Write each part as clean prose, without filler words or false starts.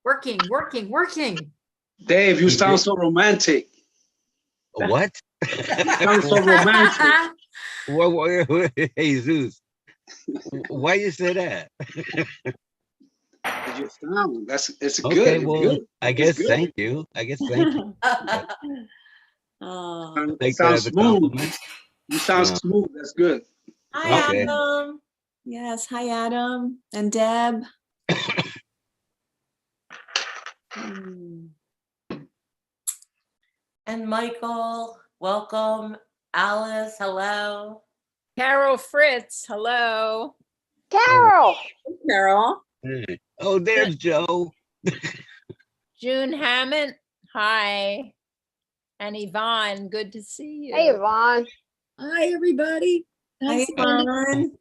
Working. Dave, you sound so romantic. What? You sound so romantic. What, Jesus, why you say that? You sound, it's Okay, good. well, Good. I guess thank you. I guess thank you. Oh, It Take that sounds as a smooth. compliment. You sound smooth. That's good. hi, Okay. Adam. Yes, hi Adam and Deb. And Michael, welcome. Alice, hello. Carol Fritz, hello. Carol. Carol. Hey. Oh, there's Joe. June Hammond, hi. And Yvonne, good to see you. Hey, Yvonne. Hi, everybody. Hi, Yvonne.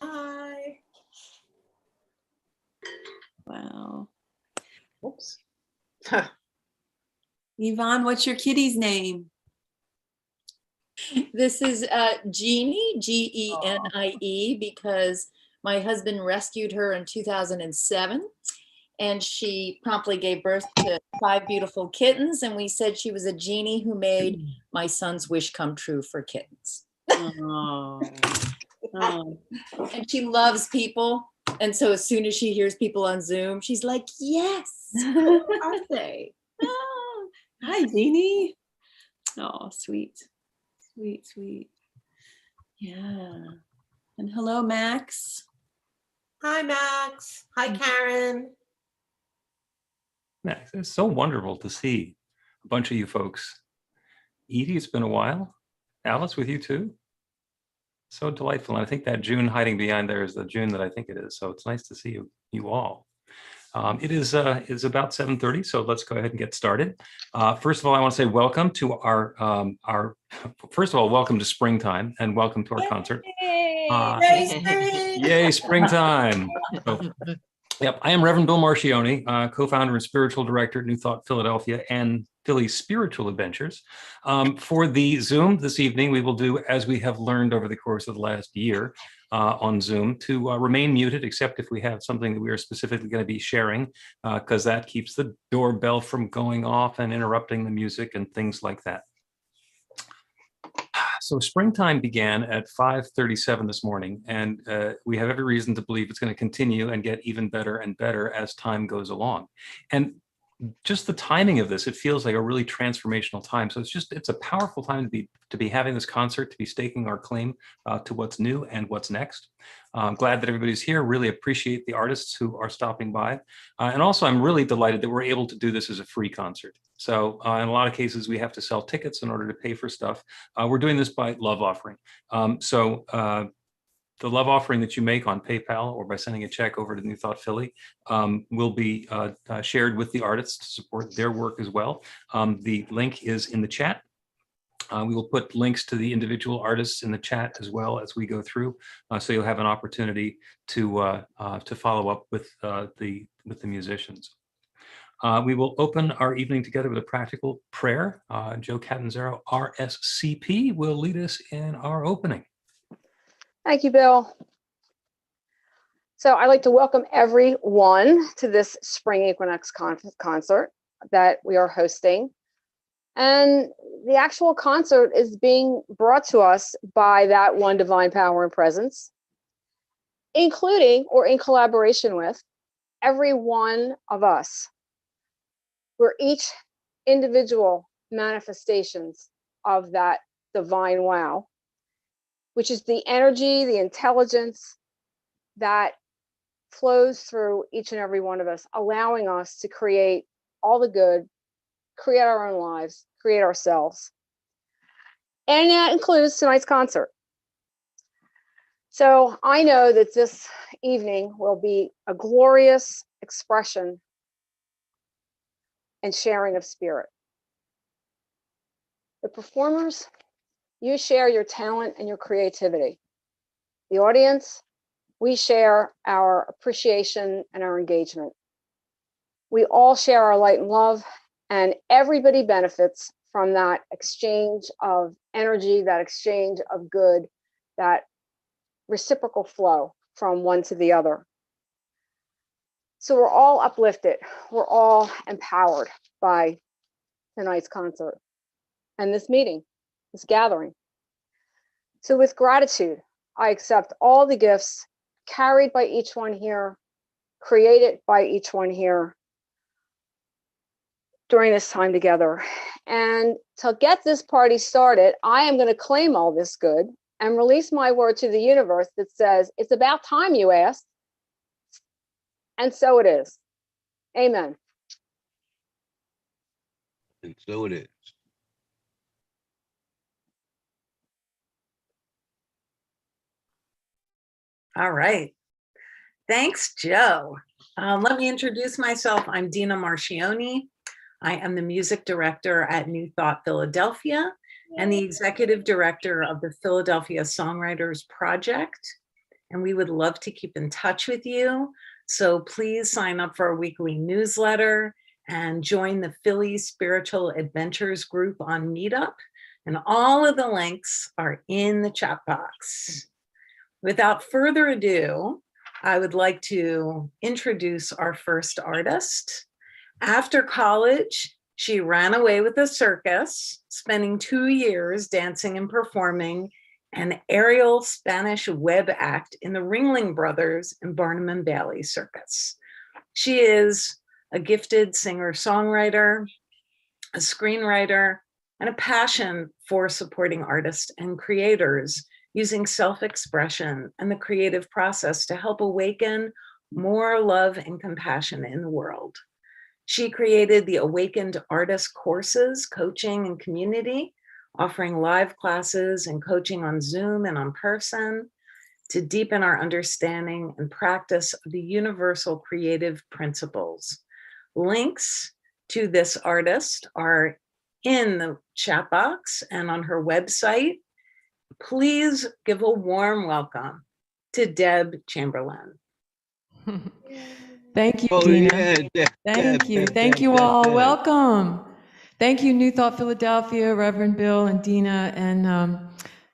Hi. Wow. Oops. Yvonne, what's your kitty's name? This is Jeannie, G-E-N-I-E, because my husband rescued her in 2007, and she promptly gave birth to 5 beautiful kittens, and we said she was a genie who made my son's wish come true for kittens. Oh. Oh. And she loves people, and so as soon as she hears people on Zoom, she's like, yes, where are they? Oh. Hi, Jeannie. Oh, sweet. Sweet, sweet. Yeah. And hello, Max. Hi, Max. Hi, Karen. Max, it's so wonderful to see a bunch of you folks. Edie, it's been a while. Alice, with you too. So delightful. And I think that June hiding behind there is the June that I think it is. So it's nice to see you all. It is about 7:30, so let's go ahead and get started. First of all, I want to say welcome to our first of all, welcome to springtime and welcome to our concert. Yay, springtime. So, yep, I am Reverend Bill Marchione, co-founder and spiritual director at New Thought Philadelphia and Philly Spiritual Adventures. For the Zoom this evening, we will do as we have learned over the course of the last year on Zoom to remain muted, except if we have something that we are specifically going to be sharing, because that keeps the doorbell from going off and interrupting the music and things like that. So springtime began at 5:37 this morning, and we have every reason to believe it's going to continue and get even better and better as time goes along. And just the timing of this, it feels like a really transformational time. So it's a powerful time to be having this concert, to be staking our claim to what's new and what's next. I'm glad that everybody's here. Really appreciate the artists who are stopping by. And also, I'm really delighted that we're able to do this as a free concert. So in a lot of cases, we have to sell tickets in order to pay for stuff. We're doing this by love offering. The love offering that you make on PayPal or by sending a check over to New Thought Philly will be shared with the artists to support their work as well. The link is in the chat. We will put links to the individual artists in the chat as well as we go through, so you'll have an opportunity to follow up with the musicians. We will open our evening together with a practical prayer. Joe Catanzaro, RSCP, will lead us in our opening. Thank you, Bill. So I'd like to welcome everyone to this Spring Equinox concert that we are hosting. And the actual concert is being brought to us by that one divine power and presence, including or in collaboration with every one of us. We're each individual manifestations of that divine wow, which is the energy, the intelligence that flows through each and every one of us, allowing us to create all the good, create our own lives, create ourselves. And that includes tonight's concert. So I know that this evening will be a glorious expression and sharing of spirit. The performers, you share your talent and your creativity. The audience, we share our appreciation and our engagement. We all share our light and love, and everybody benefits from that exchange of energy, that exchange of good, that reciprocal flow from one to the other. So we're all uplifted. We're all empowered by tonight's concert and this meeting, this gathering. So with gratitude, I accept all the gifts carried by each one here, created by each one here during this time together. And to get this party started, I am going to claim all this good and release my word to the universe that says, it's about time you asked. And so it is. Amen. And so it is. All right. Thanks, Joe. Let me introduce myself. I'm Dina Marchioni. I am the music director at New Thought Philadelphia and the executive director of the Philadelphia Songwriters Project. And we would love to keep in touch with you. So please sign up for our weekly newsletter and join the Philly Spiritual Adventures group on Meetup. And all of the links are in the chat box. Without further ado, I would like to introduce our first artist. After college, she ran away with a circus, spending 2 years dancing and performing an aerial Spanish web act in the Ringling Brothers and Barnum and Bailey Circus. She is a gifted singer-songwriter, a screenwriter, and a passion for supporting artists and creators using self-expression and the creative process to help awaken more love and compassion in the world. She created the Awakened Artist courses, coaching, and community, offering live classes and coaching on Zoom and on person to deepen our understanding and practice of the universal creative principles. Links to this artist are in the chat box and on her website. Please give a warm welcome to Deb Chamberlain. Thank you, Oh, Dina. yeah. Thank you. Thank you all. Welcome. Thank you, New Thought Philadelphia, Reverend Bill and Dina. And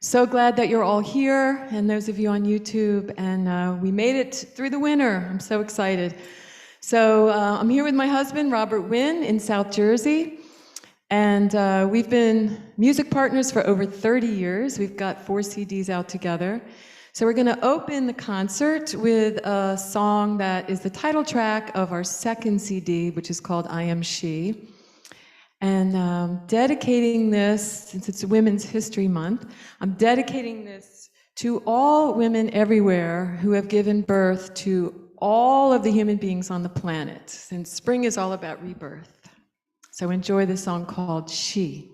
so glad that you're all here, and those of you on YouTube. And we made it through the winter. I'm so excited. So I'm here with my husband, Robert Wynn, in South Jersey. And we've been music partners for over 30 years. We've got 4 CDs out together. So we're going to open the concert with a song that is the title track of our second CD, which is called I Am She. And dedicating this, since it's Women's History Month, I'm dedicating this to all women everywhere who have given birth to all of the human beings on the planet, since spring is all about rebirth. So enjoy this song called She.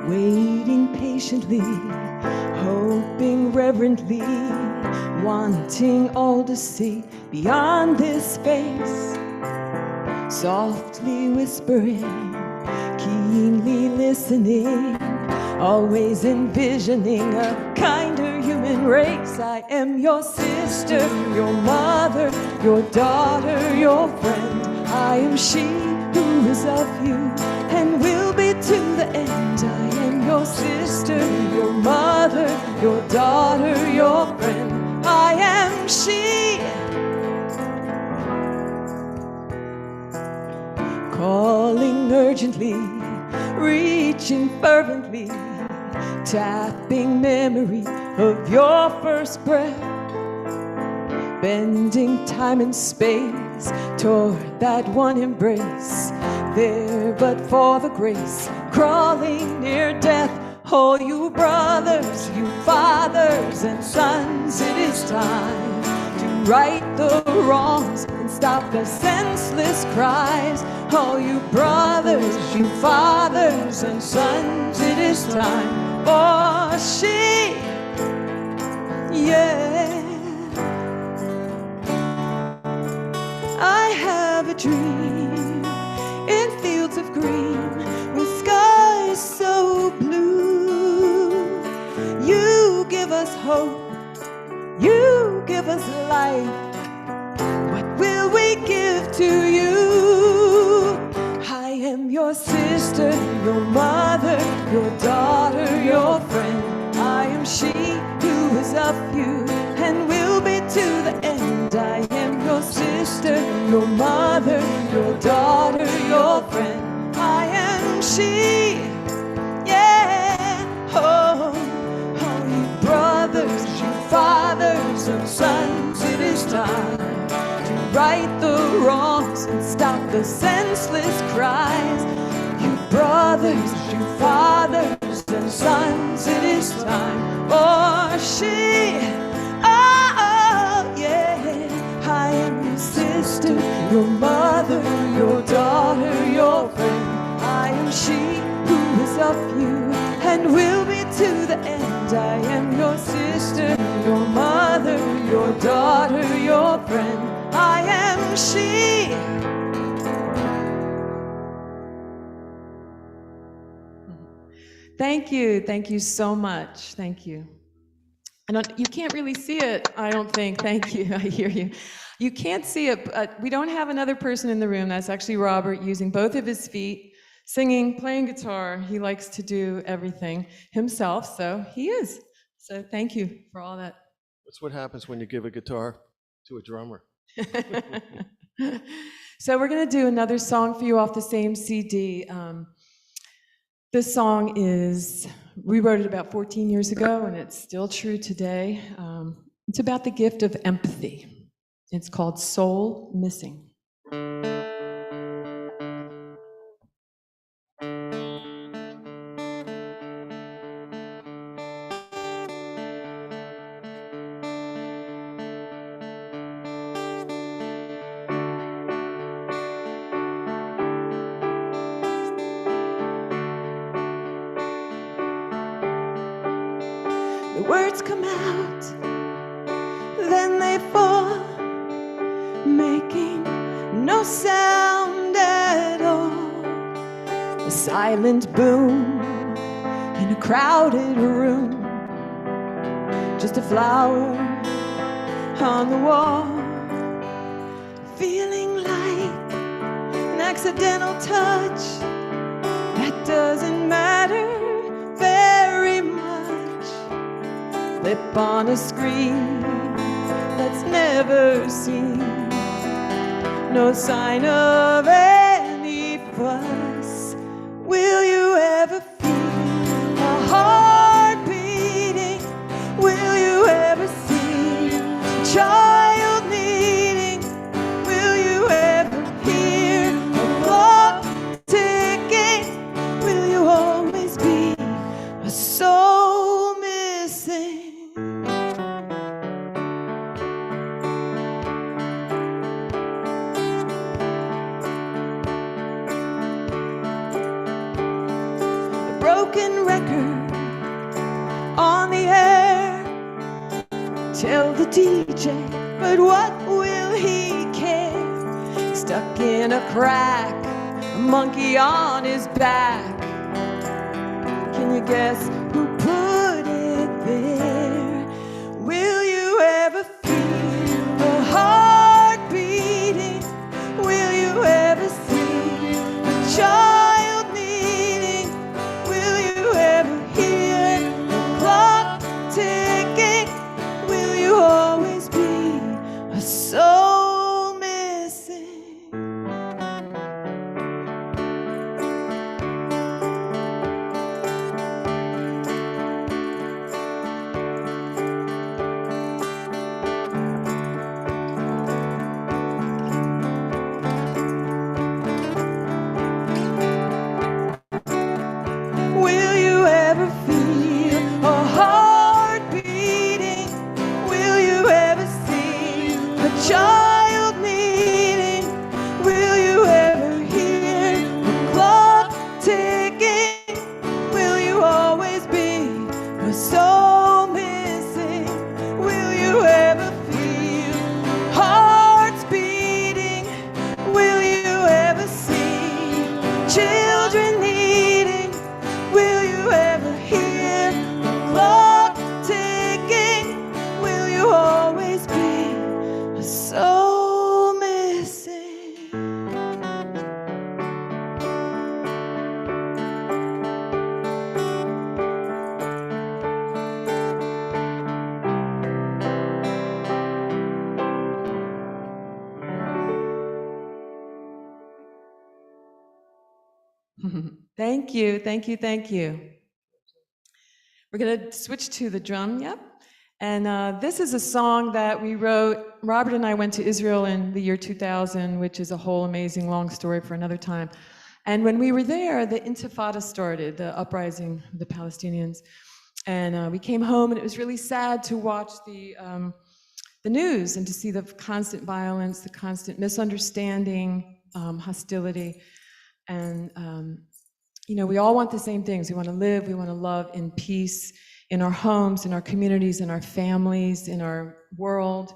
Waiting patiently, hoping reverently, wanting all to see beyond this space, softly whispering, keenly listening, always envisioning a kinder human race. I am your sister, your mother, your daughter, your friend. I am she who is of you and will be to the end. I am your sister, your mother, your daughter, your friend. I am she. Calling urgently, reaching fervently, tapping memory of your first breath, bending time and space toward that one embrace, there but for the grace, crawling near death. Oh, you brothers, you fathers and sons, it is time to right the wrongs and stop the senseless cries. Oh, you brothers, you fathers and sons, it is time for she, yeah. I have a dream in fields of green with skies so blue. give us hope. You give us life. What will we give to you? I am your sister, your mother, your daughter, your friend. I am she who is of you and will be to the end. I am your sister, your mother, your daughter, your friend. I am she, yeah. Oh, you brothers, you fathers and sons, it is time to right the wrongs and stop the senseless cries. You brothers, you fathers and sons, it is time for she. Oh, yeah. I am your sister, your mother, your daughter, your friend. I am she who is of you and will be to the end. I am your sister, your mother, your daughter, your friend. I am she. Thank you so much. Thank you. You can't really see it, I don't think. Thank you, I hear you. You can't see it, but we don't have another person in the room. That's actually Robert using both of his feet, singing, playing guitar. He likes to do everything himself, so he is. So thank you for all that. That's what happens when you give a guitar to a drummer. So we're going to do another song for you off the same CD. This song we wrote it about 14 years ago, and it's still true today. It's about the gift of empathy. It's called Soul Missing. The words come out, then they fall, making no sound at all. A silent boom in a crowded room, just a flower on the wall. Feeling like an accidental touch that doesn't matter very much. Lip on a screen that's never seen. No sign of any fuss. Will you ever feel a heart beating? Will you ever see a child needing? Will you ever hear a clock ticking? Will you always be a soul missing? Broken record on the air. Tell the DJ, but what will he care? Stuck in a crack, a monkey on his back. Can you guess who put it there? Will you ever feel a heart beating? Will you ever see a child needing? Will you ever hear the clock ticking? Will you always be a soul missing? Thank you, thank you, thank you. We're gonna switch to the drum, yep. And this is a song that we wrote. Robert and I went to Israel in the year 2000, which is a whole amazing long story for another time. And when we were there, the Intifada started, the uprising of the Palestinians. And we came home, and it was really sad to watch the news and to see the constant violence, the constant misunderstanding, hostility. And you know, we all want the same things. We want to live, we want to love in peace, in our homes, in our communities, in our families, in our world.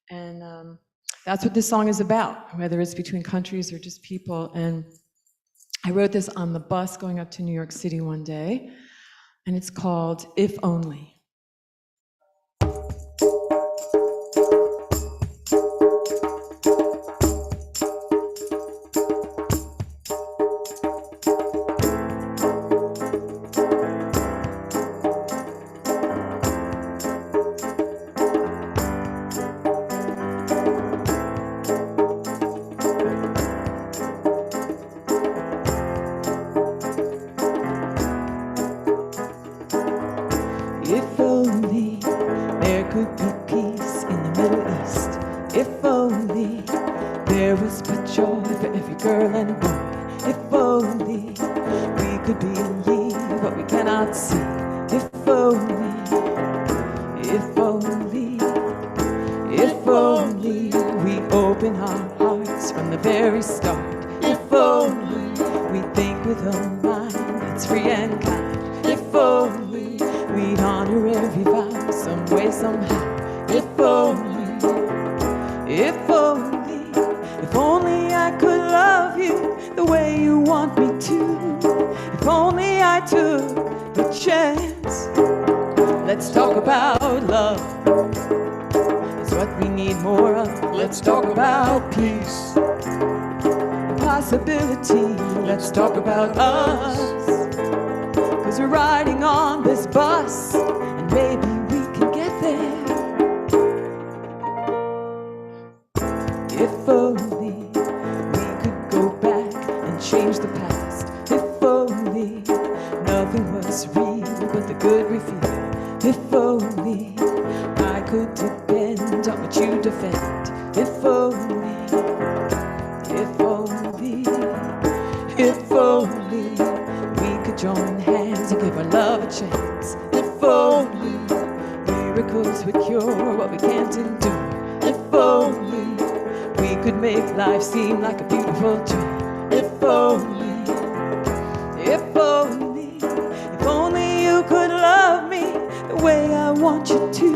And that's what this song is about, whether it's between countries or just people. And I wrote this on the bus going up to New York City one day, and it's called If Only. If only there could be peace in the Middle East. If only there was but joy for every girl and boy. If only we could believe what we cannot see. If only, if only, if only we open our hearts from the very start. If only we think with a mind that's free and kind. If only we'd honor every vow some way, somehow. If only, if only I could love you the way you want me to. If only I took the chance. Let's talk about love. It's what we need more of. Let's talk about peace, possibility. Let's talk about us. 'Cause we're riding on this bus, and maybe we can get there. If only we could go back and change the past. If only nothing was real but the good we feel. If only I could depend on what you defend. If only, if only, if only we could join hands and give our love a chance. If only miracles would cure what we can't endure. If only we could make life seem like a beautiful dream. If only, if only, if only you could love me the way I want you to.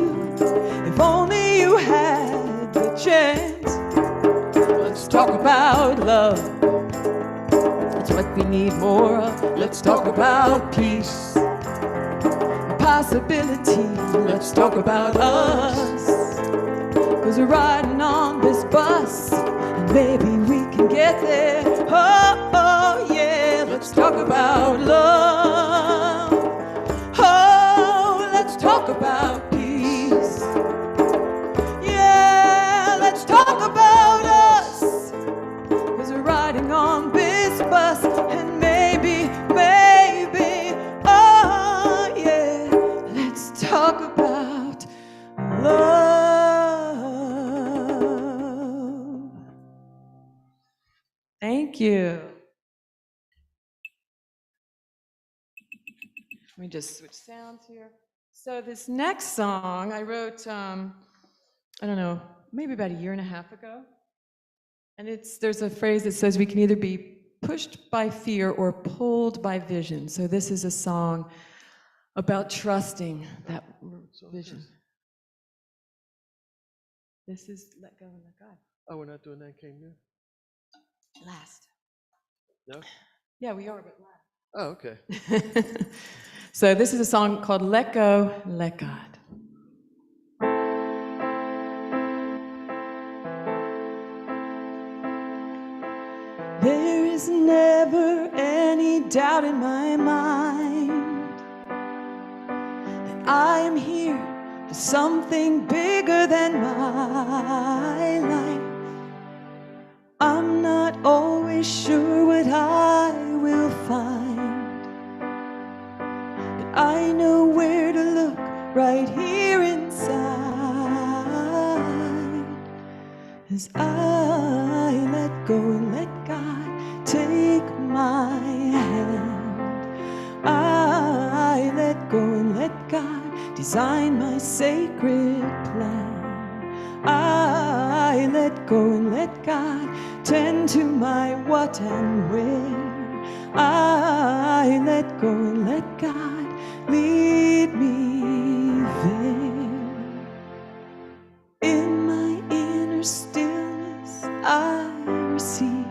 If only you had the chance. Let's talk about love. It's what we need more of. Let's talk about peace, possibility. Let's talk about us. 'Cause we're riding on this bus, and maybe we can get there. Oh, oh yeah, let's talk about love. Oh, let's talk about peace. Yeah, let's talk about us. 'Cause we're riding on this bus, and maybe, oh yeah, let's talk about love. Thank you. Let me just switch sounds here. So this next song I wrote, I don't know, maybe about a year and a half ago. And there's a phrase that says we can either be pushed by fear or pulled by vision. So this is a song about trusting that vision. This is Let Go and Let God. Oh, we're not doing that, King New? Last. No? Yeah, we are, but last. Oh, okay. So this is a song called Let Go, Let God. There is never any doubt in my mind that I am here for something bigger than my life. I'm not always sure what I will find, I know where to look right here inside. As I let go and let God take my hand, I let go and let God design my sacred plan. I let go and let God tend to my what and where. I let go and let God lead me there. In my inner stillness, I receive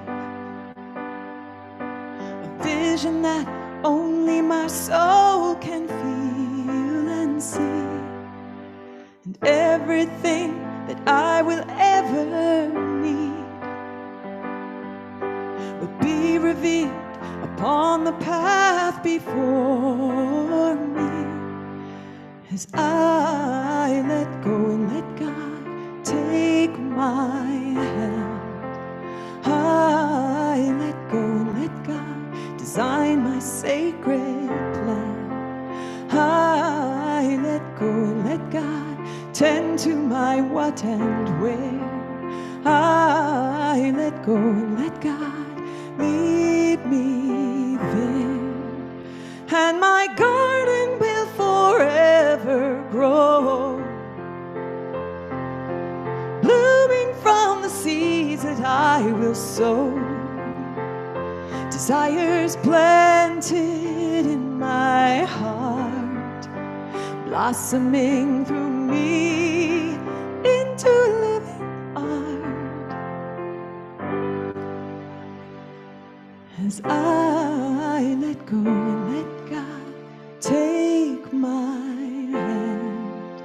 a vision that only my soul can feel and see. And everything that I will ever need will be revealed upon the path before me. As I let go and let God take my hand, I let go and let God design my sacred plan. I let go and let God tend to my what and where. I let go and let God lead me there. And my garden will forever grow, blooming from the seeds that I will sow. Desires planted in my heart, blossoming through me into living art. As I let go and let God take my hand,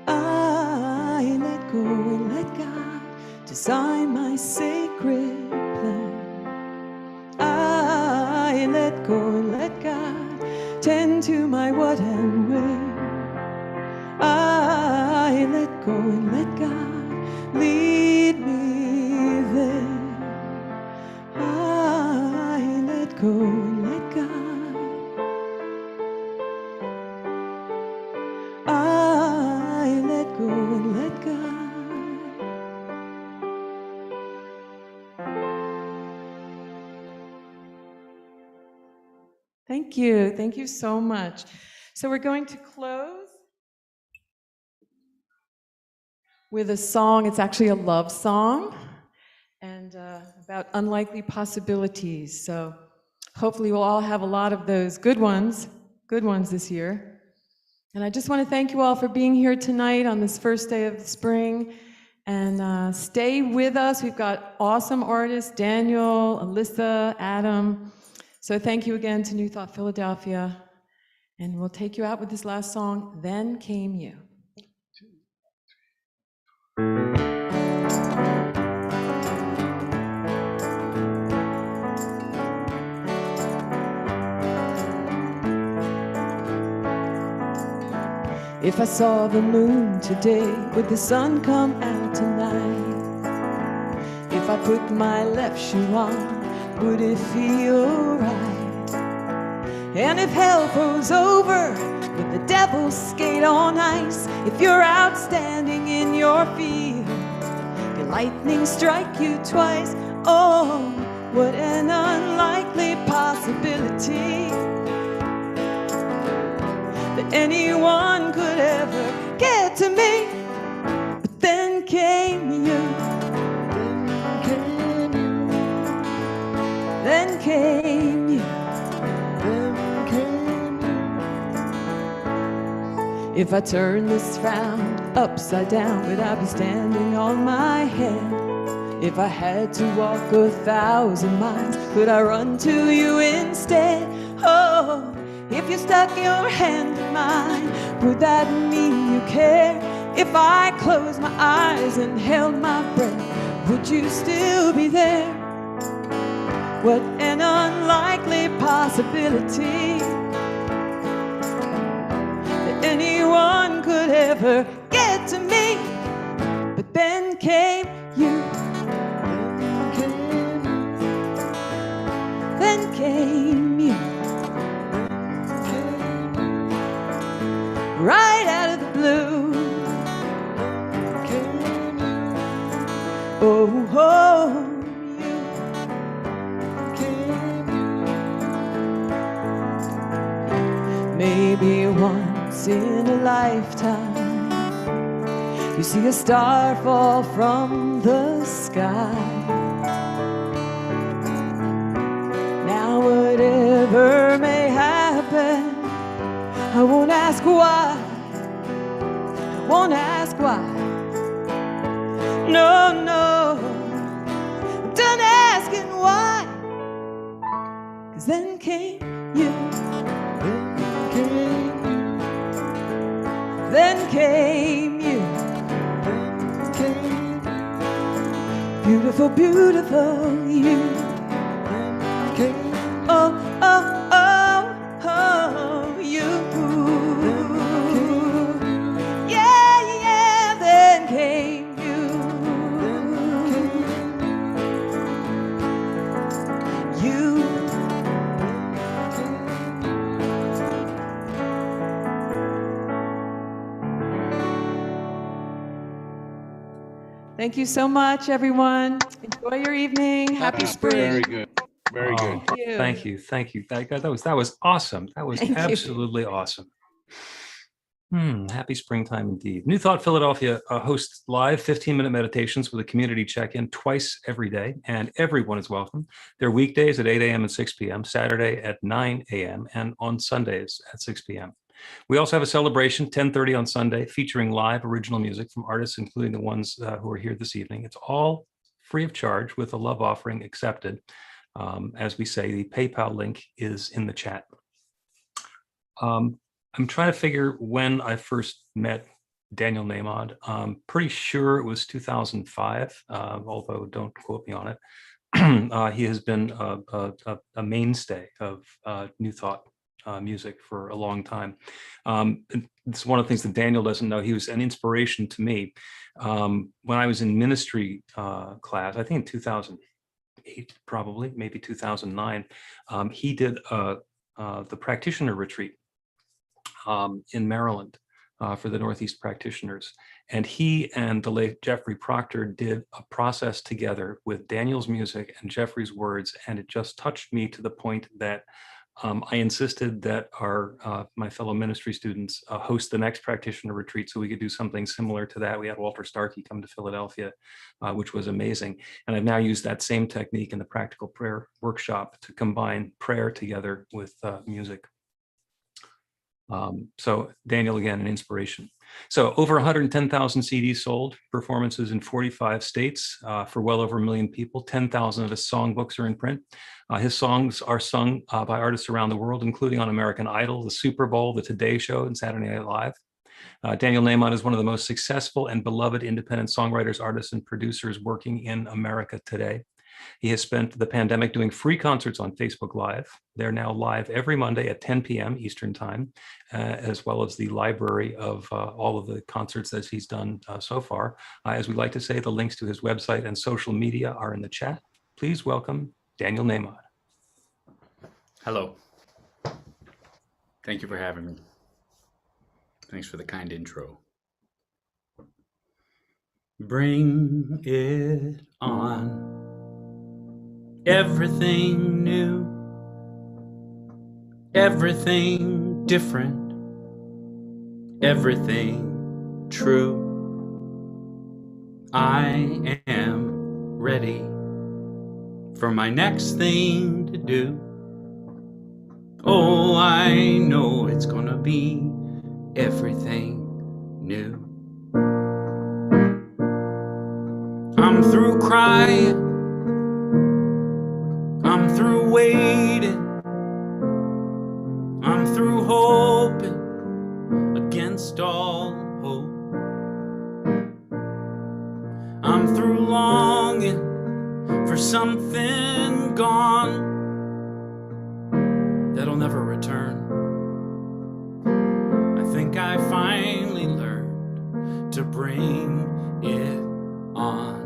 I let go and let God design my sacred plan. I let go and let God tend to my what and where. I let go and let God lead me there. I let go and let God. I let go and let God. Thank you. Thank you so much. So we're going to close with a song. It's actually a love song and about unlikely possibilities. So hopefully we'll all have a lot of those good ones this year. And I just want to thank you all for being here tonight on this first day of the spring. And stay with us. We've got awesome artists, Daniel, Alyssa, Adam. So thank you again to New Thought Philadelphia. And we'll take you out with this last song, Then Came You. If I saw the moon today, would the sun come out tonight? If I put my left shoe on, would it feel right? And if hell froze over, would the devil skate on ice? If you're outstanding in your field, can lightning strike you twice? Oh, what an unlikely possibility that anyone could ever get to me. But then came you. Then came you. If I turn this frown upside down, would I be standing on my head? If I had to walk 1,000 miles, could I run to you instead? Oh, if you stuck your hand in mine, would that mean you care? If I closed my eyes and held my breath, would you still be there? What an unlikely possibility that anyone could ever get to me. But then came you. Then came you. once in a lifetime. You see a star fall from the sky. Now whatever may happen, I won't ask why. I won't ask why. No, no, I'm done asking why. 'Cause then came you. Then came you. Beautiful, beautiful you. Oh, oh, oh, oh, you. Yeah, yeah, then came you. You. Thank you so much, everyone. Enjoy your evening. Happy spring. Very good. Very good. Thank you. Thank you. That was awesome. That was Thank you. absolutely awesome. Happy springtime indeed. New Thought Philadelphia hosts live 15-minute meditations with a community check-in twice every day, and everyone is welcome. They're weekdays at 8 a.m. and 6 p.m., Saturday at 9 a.m., and on Sundays at 6 p.m. We also have a celebration, 10:30 on Sunday, featuring live original music from artists, including the ones who are here this evening. It's all free of charge with a love offering accepted. As we say, the PayPal link is in the chat. I'm trying to figure when I first met Daniel Nahmod. Pretty sure it was 2005, although don't quote me on it. He has been a mainstay of New Thought music for a long time. It's one of the things that Daniel doesn't know. He was an inspiration to me. When I was in ministry class, I think in 2008, probably, maybe 2009, he did the practitioner retreat in Maryland for the Northeast practitioners. And he and the late Jeffrey Proctor did a process together with Daniel's music and Jeffrey's words. And it just touched me to the point that I insisted that my fellow ministry students host the next practitioner retreat so we could do something similar to that. We had Walter Starkey come to Philadelphia, which was amazing. And I've now used that same technique in the practical prayer workshop to combine prayer together with music. So Daniel, again, an inspiration. So over 110,000 CDs sold, performances in 45 states for well over 1 million people. 10,000 of his songbooks are in print. His songs are sung by artists around the world, including on American Idol, the Super Bowl, the Today Show, and Saturday Night Live. Daniel Nahmod is one of the most successful and beloved independent songwriters, artists, and producers working in America today. He has spent the pandemic doing free concerts on Facebook Live. They're now live every Monday at 10 p.m. Eastern Time, as well as the library of all of the concerts that he's done so far. As we like to say, the links to his website and social media are in the chat. Please welcome Daniel Nahmod. Hello. Thank you for having me. Thanks for the kind intro. Bring it on. Everything new, everything different, everything true. I am ready for my next thing to do. Oh, I know it's gonna be everything new. I'm through crying. I'm through waiting, I'm through hoping against all hope. I'm through longing for something gone that'll never return. I think I finally learned to bring it on.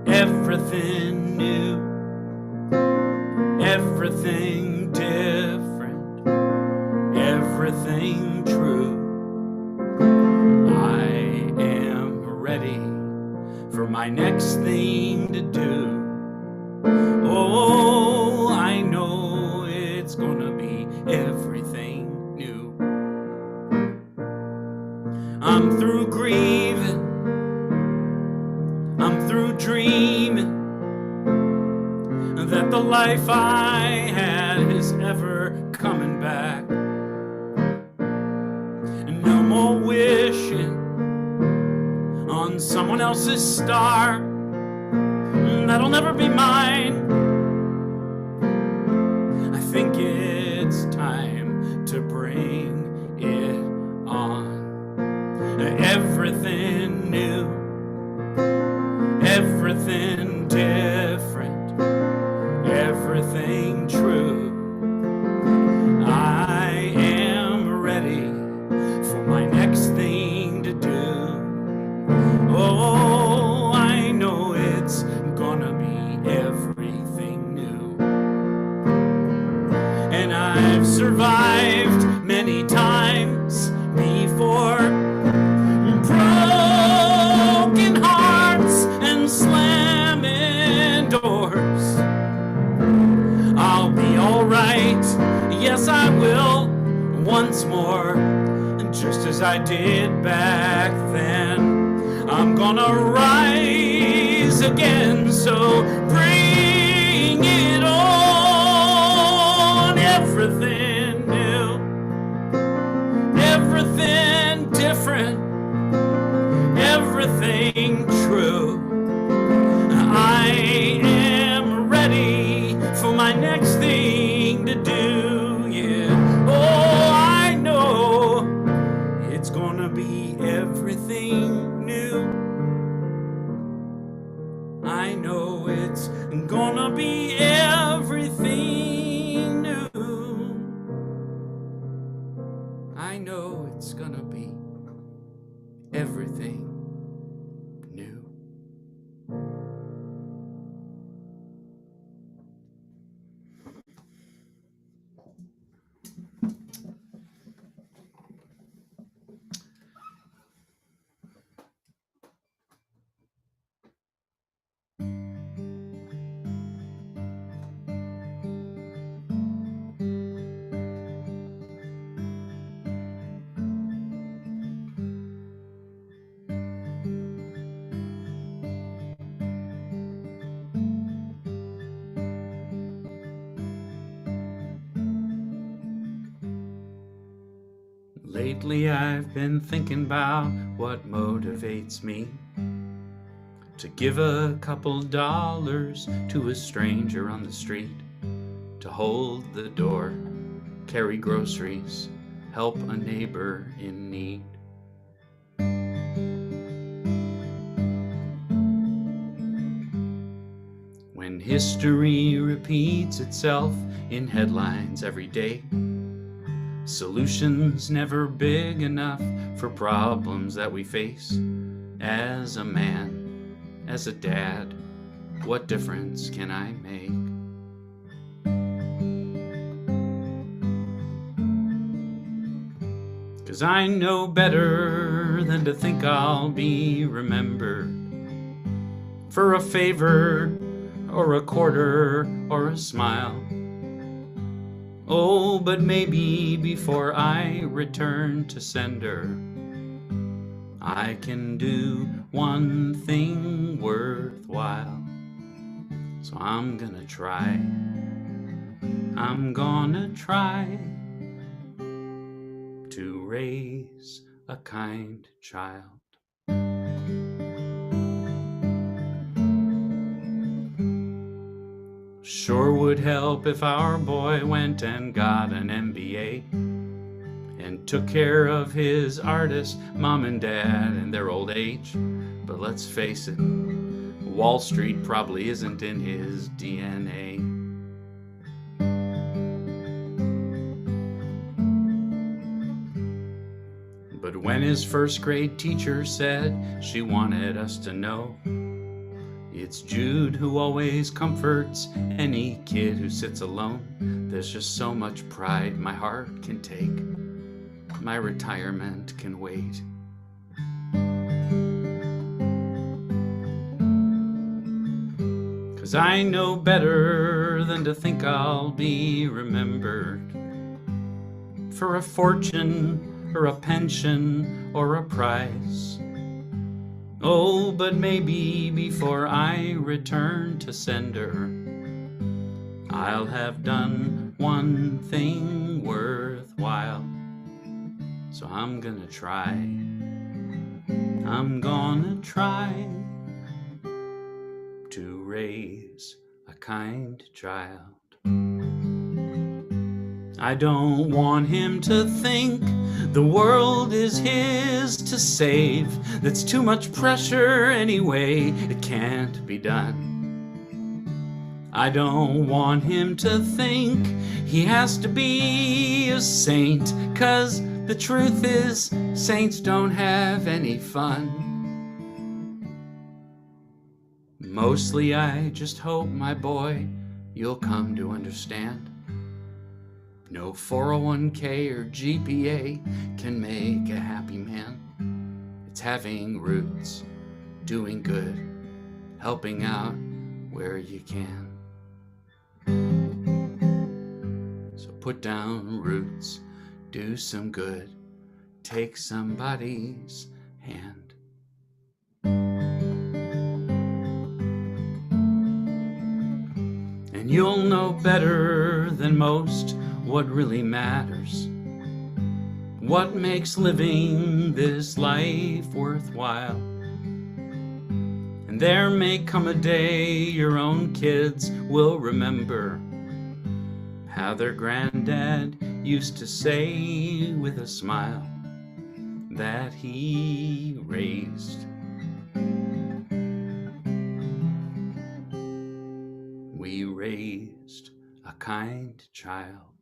Everything new, everything different, everything true. I am ready for my next thing to do. Oh, I know it's gonna be everything new. I'm through grieving, I'm through dreaming that the life I had is ever coming back. And no more wishing on someone else's star that'll never be mine. I think it's time to bring it on. Everything new, everything different, everything true. I am ready for my next thing to do. Oh, I know it's gonna be everything new. And I've survived many times before, broken hearts and slamming doors. I'll be all right, yes I will, once more, just as I did back then. I'm gonna rise again, so bring it on. Everything new, everything different, everything true. I am ready for my next thing to do, yeah. Oh, I know it's gonna be everything new. I know it's gonna be everything new. I know it's gonna be everything new. Lately I've been thinking about what motivates me to give a couple dollars to a stranger on the street, to hold the door, carry groceries, help a neighbor in need. When history repeats itself in headlines every day, solutions never big enough for problems that we face. As a man, as a dad, what difference can I make? 'Cause I know better than to think I'll be remembered for a favor or a quarter or a smile. Oh, but maybe before I return to sender, I can do one thing worthwhile. So I'm gonna try. I'm gonna try to raise a kind child. Sure would help if our boy went and got an MBA and took care of his artist mom and dad in their old age. But let's face it, Wall Street probably isn't in his DNA. But when his first grade teacher said she wanted us to know it's Jude who always comforts any kid who sits alone, there's just so much pride my heart can take. My retirement can wait. Cause I know better than to think I'll be remembered for a fortune or a pension or a prize. Oh, but maybe before I return to sender, I'll have done one thing worthwhile. So I'm gonna try. I'm gonna try to raise a kind child. I don't want him to think the world is his to save. That's too much pressure anyway, it can't be done. I don't want him to think he has to be a saint, 'cause the truth is, saints don't have any fun. Mostly I just hope, my boy, you'll come to understand. No 401k or GPA can make a happy man. It's having roots, doing good, helping out where you can. So put down roots, do some good, take somebody's hand. And you'll know better than most what really matters, what makes living this life worthwhile. And there may come a day your own kids will remember how their granddad used to say with a smile that he raised. We raised a kind child.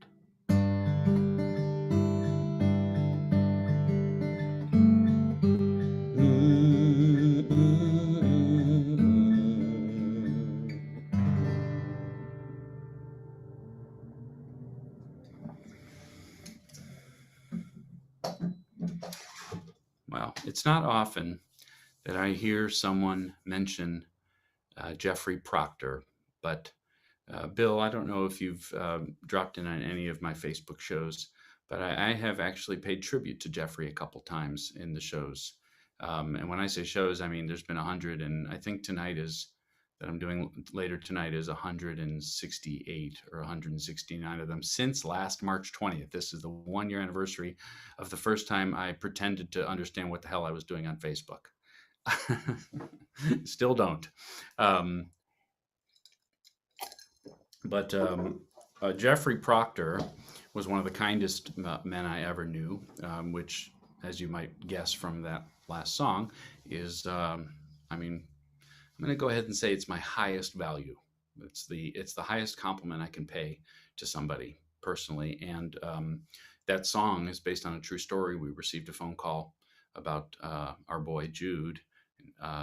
Well, it's not often that I hear someone mention Jeffrey Proctor, but Bill, I don't know if you've dropped in on any of my Facebook shows, but I have actually paid tribute to Jeffrey a couple times in the shows. And when I say shows, I mean there's been 100, and I think tonight is that I'm doing later tonight is 168 or 169 of them since last March 20th. This is the 1-year anniversary of the first time I pretended to understand what the hell I was doing on Facebook. Still don't. But Jeffrey Proctor was one of the kindest men I ever knew, which, as you might guess from that last song, is, I mean, I'm going to go ahead and say it's my highest value. It's the highest compliment I can pay to somebody personally. And that song is based on a true story. We received a phone call about our boy Jude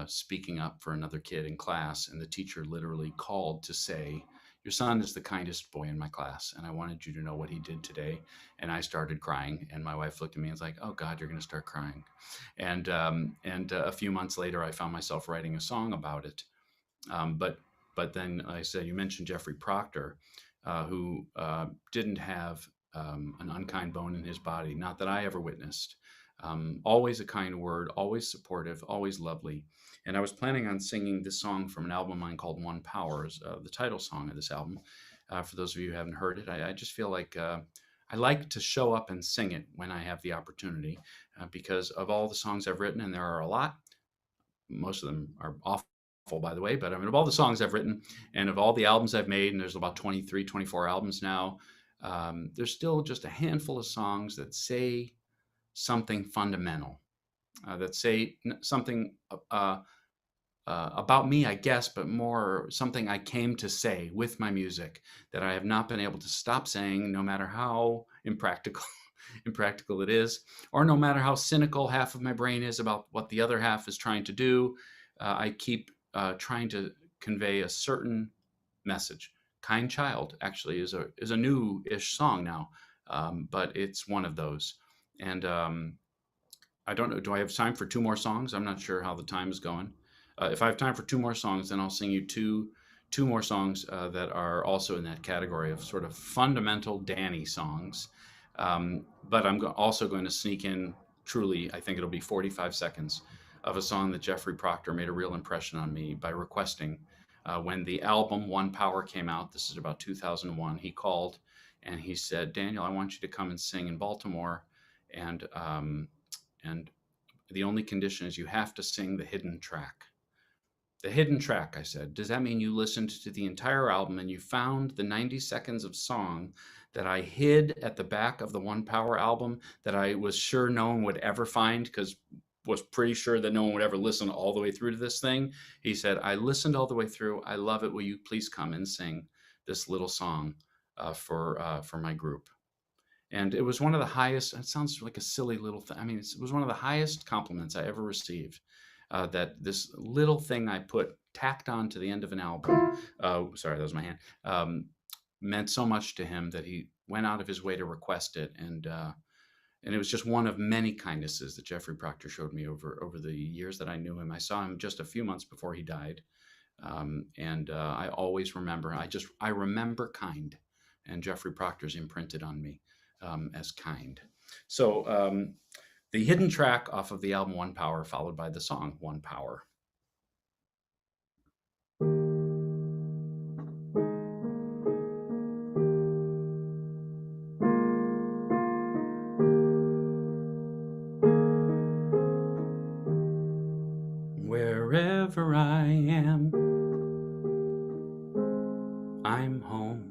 speaking up for another kid in class, and the teacher literally called to say, "Your son is the kindest boy in my class, and I wanted you to know what he did today." And I started crying, and my wife looked at me and was like, "Oh God, you're going to start crying." And a few months later, I found myself writing a song about it. But then I said, you mentioned Jeffrey Proctor, who didn't have an unkind bone in his body, not that I ever witnessed. Always a kind word, always supportive, always lovely. And I was planning on singing this song from an album of mine called One Powers, the title song of this album. For those of you who haven't heard it, I just feel like I like to show up and sing it when I have the opportunity, because of all the songs I've written, and there are a lot, most of them are awful, by the way, but I mean, of all the songs I've written and of all the albums I've made, and there's about 23, 24 albums now, there's still just a handful of songs that say something fundamental, that say something about me, I guess, but more something I came to say with my music that I have not been able to stop saying, no matter how impractical it is, or no matter how cynical half of my brain is about what the other half is trying to do. I keep trying to convey a certain message. Kind Child actually is a new-ish song now, but it's one of those. And I don't know, do I have time for 2 more songs? I'm not sure how the time is going. If I have time for 2 more songs, then I'll sing you two more songs that are also in that category of sort of fundamental Danny songs. But I'm also going to sneak in, truly, I think it'll be 45 seconds of a song that Jeffrey Proctor made a real impression on me by requesting. When the album One Power came out, this is about 2001, he called and he said, Daniel, I want you to come and sing in Baltimore. And the only condition is you have to sing the hidden track. The hidden track, I said. Does that mean you listened to the entire album and you found the 90 seconds of song that I hid at the back of the One Power album that I was sure no one would ever find because was pretty sure that no one would ever listen all the way through to this thing? He said, I listened all the way through. I love it. Will you please come and sing this little song for my group? And it was one of the highest, it sounds like a silly little thing. I mean, it was one of the highest compliments I ever received. That this little thing I tacked on to the end of an album, sorry, that was my hand, meant so much to him that he went out of his way to request it. And it was just one of many kindnesses that Jeffrey Proctor showed me over the years that I knew him. I saw him just a few months before he died. I always remember, I remember kind, and Jeffrey Proctor's imprinted on me as kind. So the hidden track off of the album One Power, followed by the song One Power. Wherever I am, I'm home.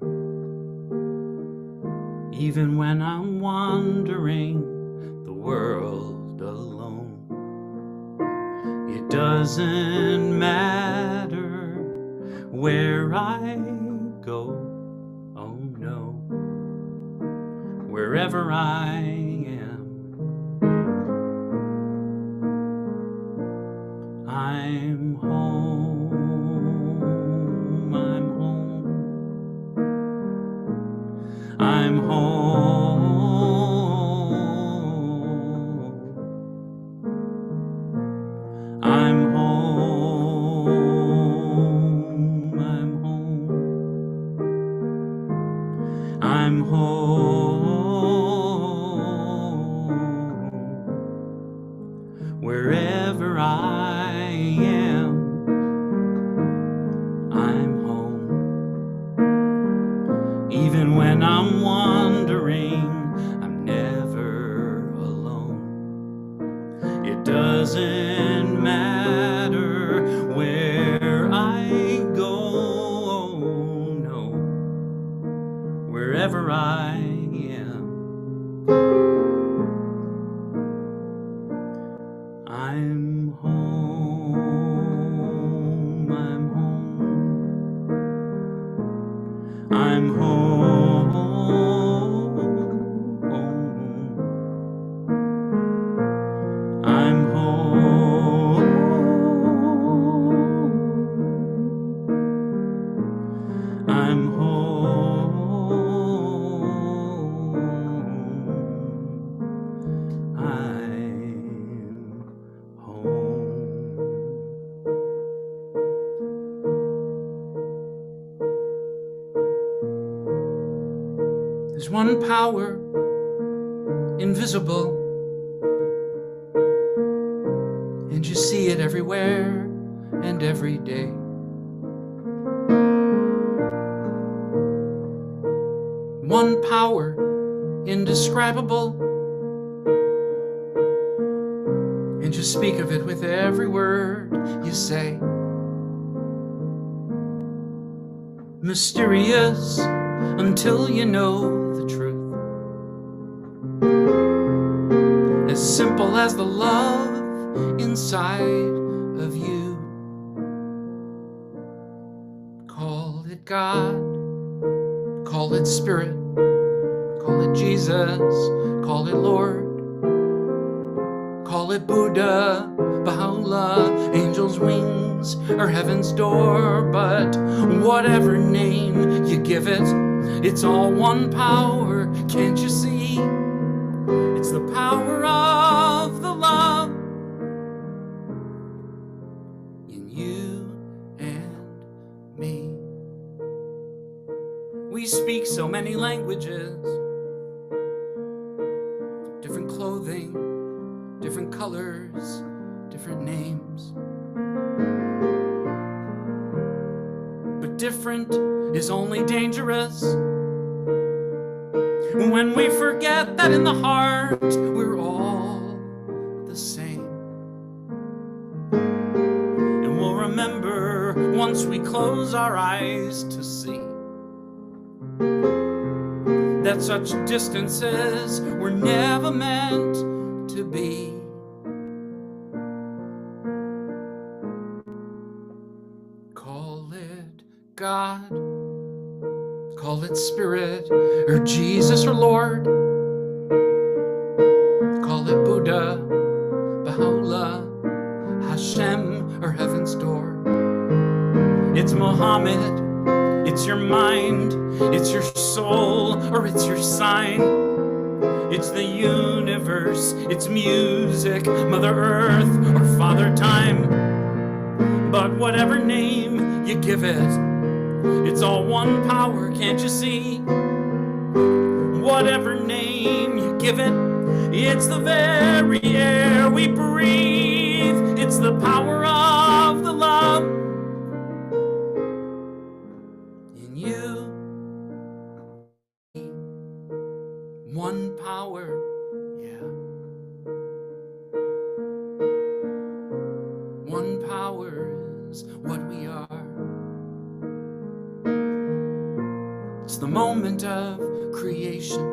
Even when I'm wandering the world alone, it doesn't matter where I go. Oh no, wherever I am, I'm home. I'm home. I'm home. I'm home. I'm home. I'm home. Wherever I am, I'm home. Even when I'm wandering, I'm never alone. It doesn't matter where I go, no, wherever I am, I'm home. I'm home. I'm home. I'm home. I'm home. I'm home. There's one power, invisible, and you see it everywhere and every day. One power, indescribable, and you speak of it with every word you say. Mysterious until you know the truth. As simple as the love inside of you. Call it God, call it Spirit, call it Jesus, call it Lord, call it Buddha, Baha'u'llah, angel's wings, or heaven's door. But whatever name you give it, it's all one power, can't you see? It's the power of the love in you and me. We speak so many languages, colors, different names. But different is only dangerous when we forget that in the heart we're all the same. And we'll remember once we close our eyes to see that such distances were never meant to be. Call it God, call it Spirit, or Jesus or Lord. Call it Buddha, Baha'u'llah, Hashem, or Heaven's Door. It's Muhammad, it's your mind, it's your soul, or it's your sign. It's the universe, it's music, Mother Earth, or Father Time. But whatever name you give it, it's all one power, can't you see? Whatever name you give it, it's the very air we breathe. It's the power of the love in you. One power, yeah. One power is what we are. It's the moment of creation.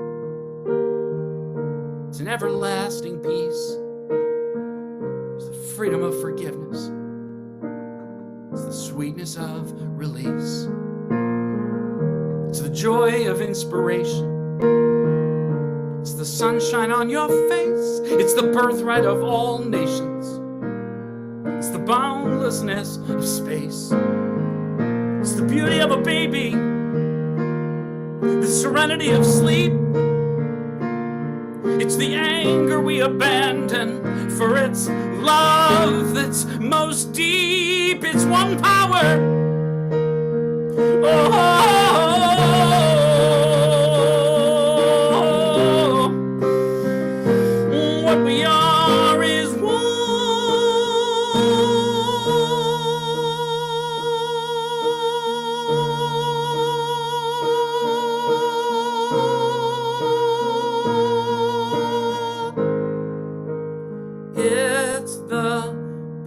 It's an everlasting peace. It's the freedom of forgiveness. It's the sweetness of release. It's the joy of inspiration. It's the sunshine on your face. It's the birthright of all nations. It's the boundlessness of space. It's the beauty of a baby. The serenity of sleep. It's the anger we abandon, for it's love that's most deep. It's one power. Oh, what we are is it's the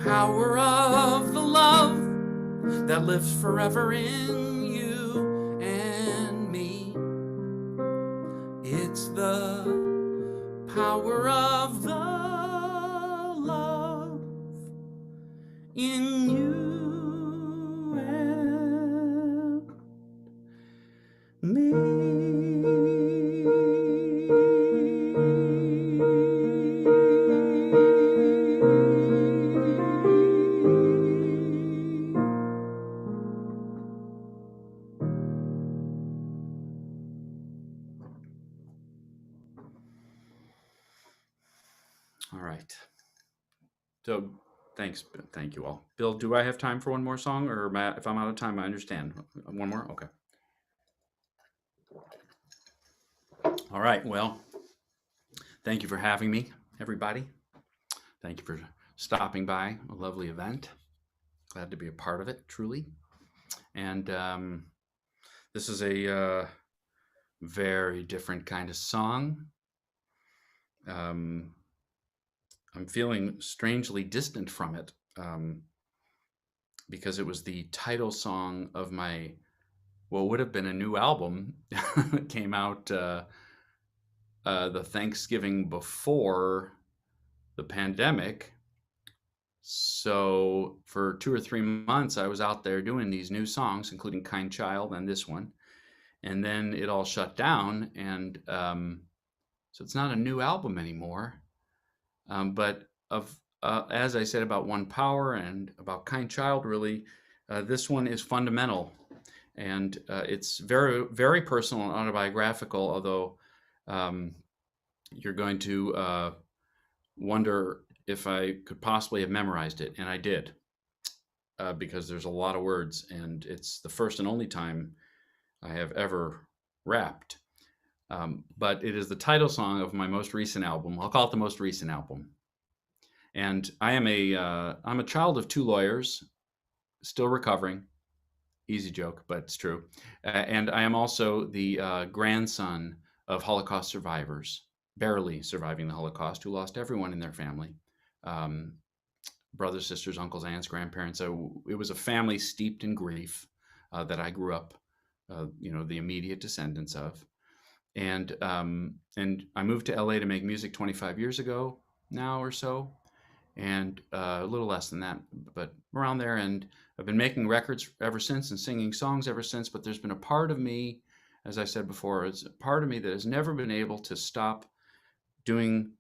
power of the love that lives forever in you and me. It's the power of the love in you and All right. So thanks. Thank you all. Bill, do I have time for one more song, or Matt, if I'm out of time, I understand. One more? Okay. All right. Well, thank you for having me, everybody. Thank you for stopping by. A lovely event. Glad to be a part of it, truly. And this is a very different kind of song. I'm feeling strangely distant from it because it was the title song of my, what would have been a new album. It came out the Thanksgiving before the pandemic. So for 2 or 3 months, I was out there doing these new songs, including Kind Child and this one. And then it all shut down. And so it's not a new album anymore. But as I said about One Power and about Kind Child, really, this one is fundamental. And it's very, very personal and autobiographical, although you're going to wonder if I could possibly have memorized it. And I did, because there's a lot of words. And it's the first and only time I have ever rapped. But it is the title song of my most recent album. I'll call it the most recent album. And I'm a child of 2 lawyers, still recovering. Easy joke, but it's true. And I am also the grandson of Holocaust survivors, barely surviving the Holocaust, who lost everyone in their family. Brothers, sisters, uncles, aunts, grandparents. So it was a family steeped in grief that I grew up, the immediate descendants of. And I moved to LA to make music 25 years ago now or so, and a little less than that, but around there. And I've been making records ever since and singing songs ever since. But there's been a part of me, as I said before, it's a part of me that has never been able to stop doing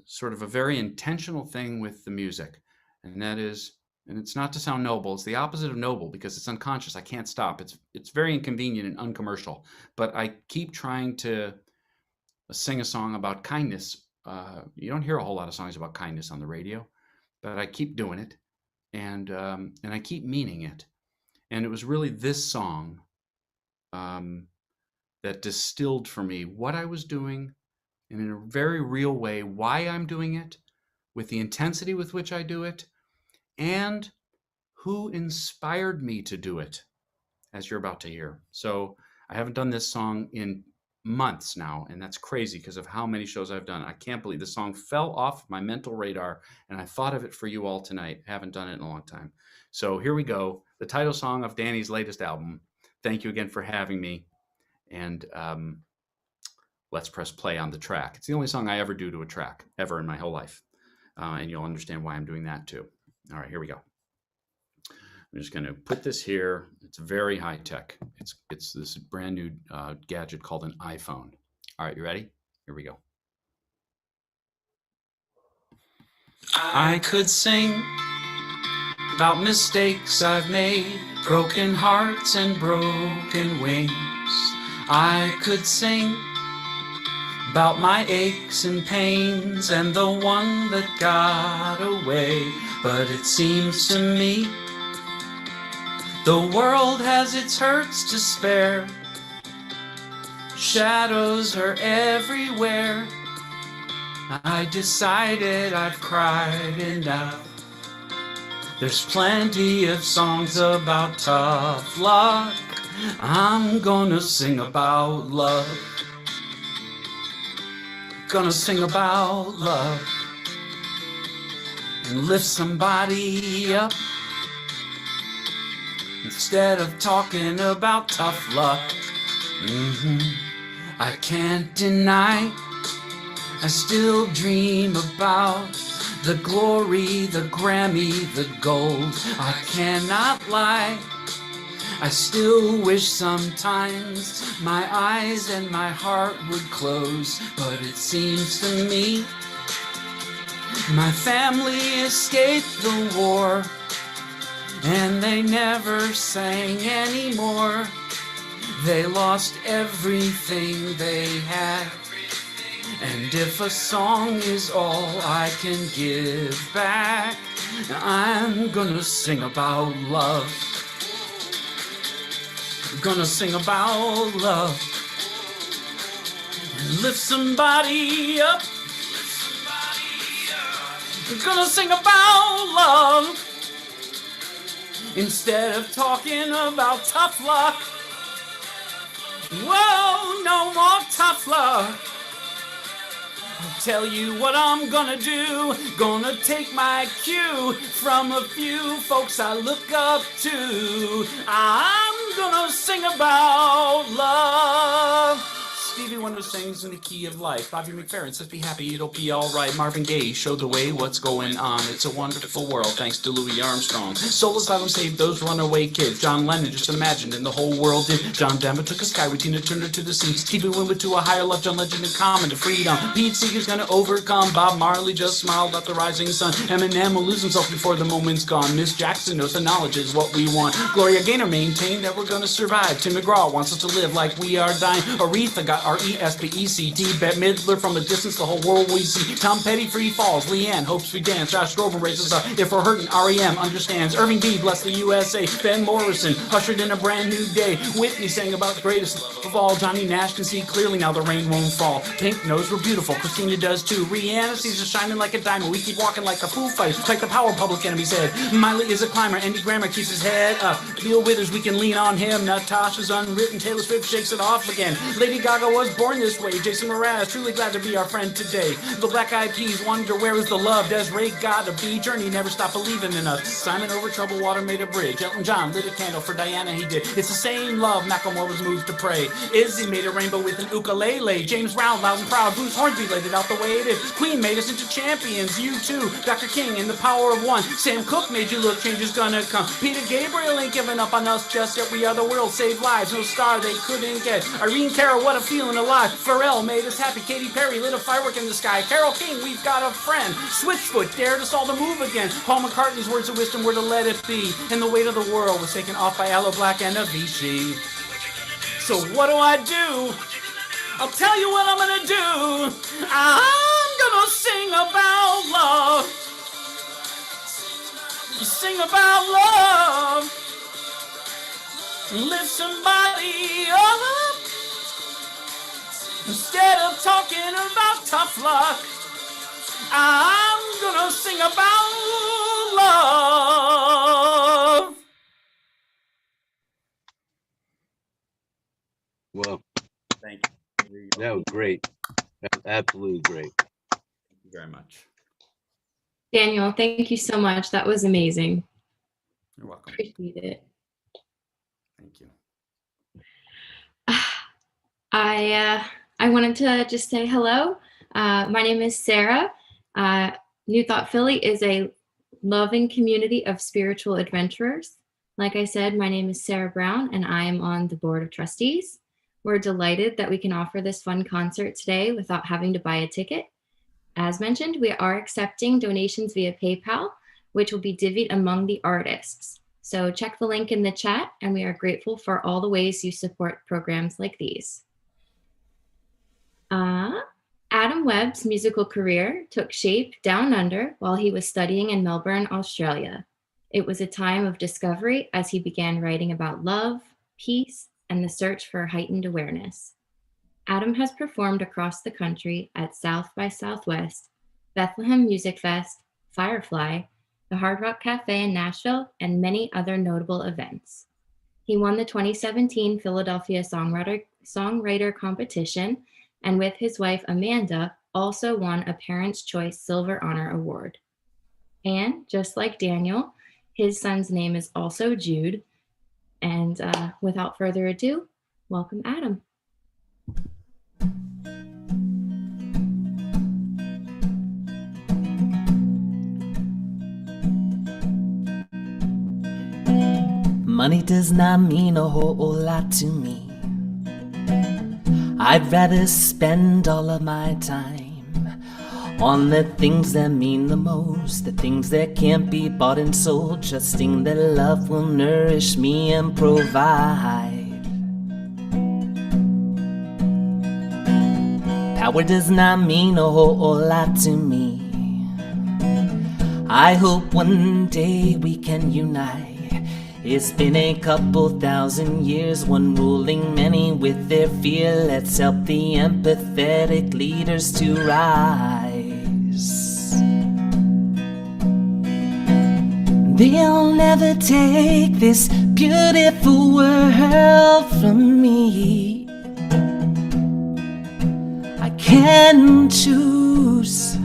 sort of a very intentional thing with the music. And that is, and it's not to sound noble, it's the opposite of noble because it's unconscious. I can't stop. It's very inconvenient and uncommercial, but I keep trying to sing a song about kindness. You don't hear a whole lot of songs about kindness on the radio, but I keep doing it, and I keep meaning it. And it was really this song that distilled for me what I was doing, and in a very real way, why I'm doing it, with the intensity with which I do it, and who inspired me to do it, as you're about to hear. So I haven't done this song in months now, and that's crazy because of how many shows I've done. I can't believe the song fell off my mental radar, and I thought of it for you all tonight. Haven't done it in a long time. So here we go, the title song of Danny's latest album. Thank you again for having me, and let's press play on the track. It's the only song I ever do to a track, ever in my whole life, and you'll understand why I'm doing that too. All right, here we go. I'm just going to put this here. It's very high tech. It's this brand new gadget called an iPhone. All right, you ready? Here we go. I could sing about mistakes I've made, broken hearts and broken wings. I could sing about my aches and pains and the one that got away. But it seems to me the world has its hurts to spare. Shadows are everywhere. I decided I've cried enough. There's plenty of songs about tough luck. I'm gonna sing about love. Gonna sing about love and lift somebody up instead of talking about tough luck. I can't deny, I still dream about the glory, the Grammy, the gold. I cannot lie, I still wish sometimes my eyes and my heart would close. But it seems to me my family escaped the war, and they never sang anymore. They lost everything they had, and if a song is all I can give back, I'm gonna sing about love. I'm gonna sing about love and lift somebody up. I'm gonna sing about love instead of talking about tough luck. Whoa, no more tough luck. I'll tell you what I'm gonna do. Gonna take my cue from a few folks I look up to. I'm gonna sing about love. Stevie Wonder sings in the key of life. Bobby McFerrin says, be happy, it'll be alright. Marvin Gaye showed the way, what's going on. It's a wonderful world, thanks to Louis Armstrong. Soul Asylum saved those runaway kids. John Lennon just imagined, and the whole world did. John Denver took a sky route, Tina Turner to the sea. Stevie Wonder to a higher love, John Legend in common to freedom. Pete Seeger's gonna overcome. Bob Marley just smiled at the rising sun. Eminem will lose himself before the moment's gone. Miss Jackson knows the knowledge is what we want. Gloria Gaynor maintained that we're gonna survive. Tim McGraw wants us to live like we are dying. Aretha got R-E-S-P-E-C-T. Bette Midler from a distance, the whole world we see. Tom Petty, Free Falls. Leanne, Hopes We Dance. Josh Groban raises up. If we're hurting, R.E.M. understands. Irving B, Bless the USA. Ben Morrison, ushered in a brand new day. Whitney sang about the greatest of all. Johnny Nash can see clearly now the rain won't fall. Pink knows we're beautiful. Christina does too. Rihanna sees us shining like a diamond. We keep walking like the Foo Fighters, like the power Public Enemy said. Miley is a climber. Andy Grammer keeps his head up. Bill Withers, we can lean on him. Natasha's unwritten. Taylor Swift shakes it off again. Lady Gaga was born this way. Jason Mraz, truly glad to be our friend today. The Black Eyed Peas wonder where is the love. Desiree gotta be. Journey never stopped believing in us. Simon over troubled water made a bridge. Elton John lit a candle for Diana, he did. It's the same love. Macklemore was moved to pray. Izzy made a rainbow with an ukulele. James Brown, loud and proud. Bruce Hornsby laid it out the way it is. Queen made us into champions. You too. Dr. King in the power of one. Sam Cooke made you look. Change is gonna come. Peter Gabriel ain't giving up on us just yet. We are the world. Save lives. No star they couldn't get. Irene Cara, what a feeling alive. Pharrell made us happy. Katy Perry lit a firework in the sky. Carole King, we've got a friend. Switchfoot dared us all to move again. Paul McCartney's words of wisdom were to let it be. And the weight of the world was taken off by Aloe Black and Avicii. So what do? I'll tell you what I'm gonna do. I'm gonna sing about love. Sing about love. Lift somebody up. Instead of talking about tough luck, I'm gonna sing about love. Well, Thank you. that was great. That was absolutely great. Thank you very much. Daniel, thank you so much. That was amazing. You're welcome. Appreciate it. Thank you. I wanted to just say hello. My name is Sarah. New Thought Philly is a loving community of spiritual adventurers. Like I said, my name is Sarah Brown, and I am on the board of trustees. We're delighted that we can offer this fun concert today without having to buy a ticket. As mentioned, we are accepting donations via PayPal, which will be divvied among the artists. So check the link in the chat, and we are grateful for all the ways you support programs like these. Adam Webb's musical career took shape down under while he was studying in Melbourne, Australia. It was a time of discovery as he began writing about love, peace, and the search for heightened awareness. Adam has performed across the country at South by Southwest, Bethlehem Music Fest, Firefly, the Hard Rock Cafe in Nashville, and many other notable events. He won the 2017 Philadelphia Songwriter Competition, and with his wife Amanda, also won a Parents' Choice Silver Honor Award. And just like Daniel, his son's name is also Jude. And without further ado, welcome Adam. Money does not mean a whole lot to me. I'd rather spend all of my time on the things that mean the most, the things that can't be bought and sold, trusting that love will nourish me and provide. Power does not mean a whole lot to me. I hope one day we can unite. It's been a couple thousand years, one ruling many with their fear. Let's help the empathetic leaders to rise. They'll never take this beautiful world from me. I can choose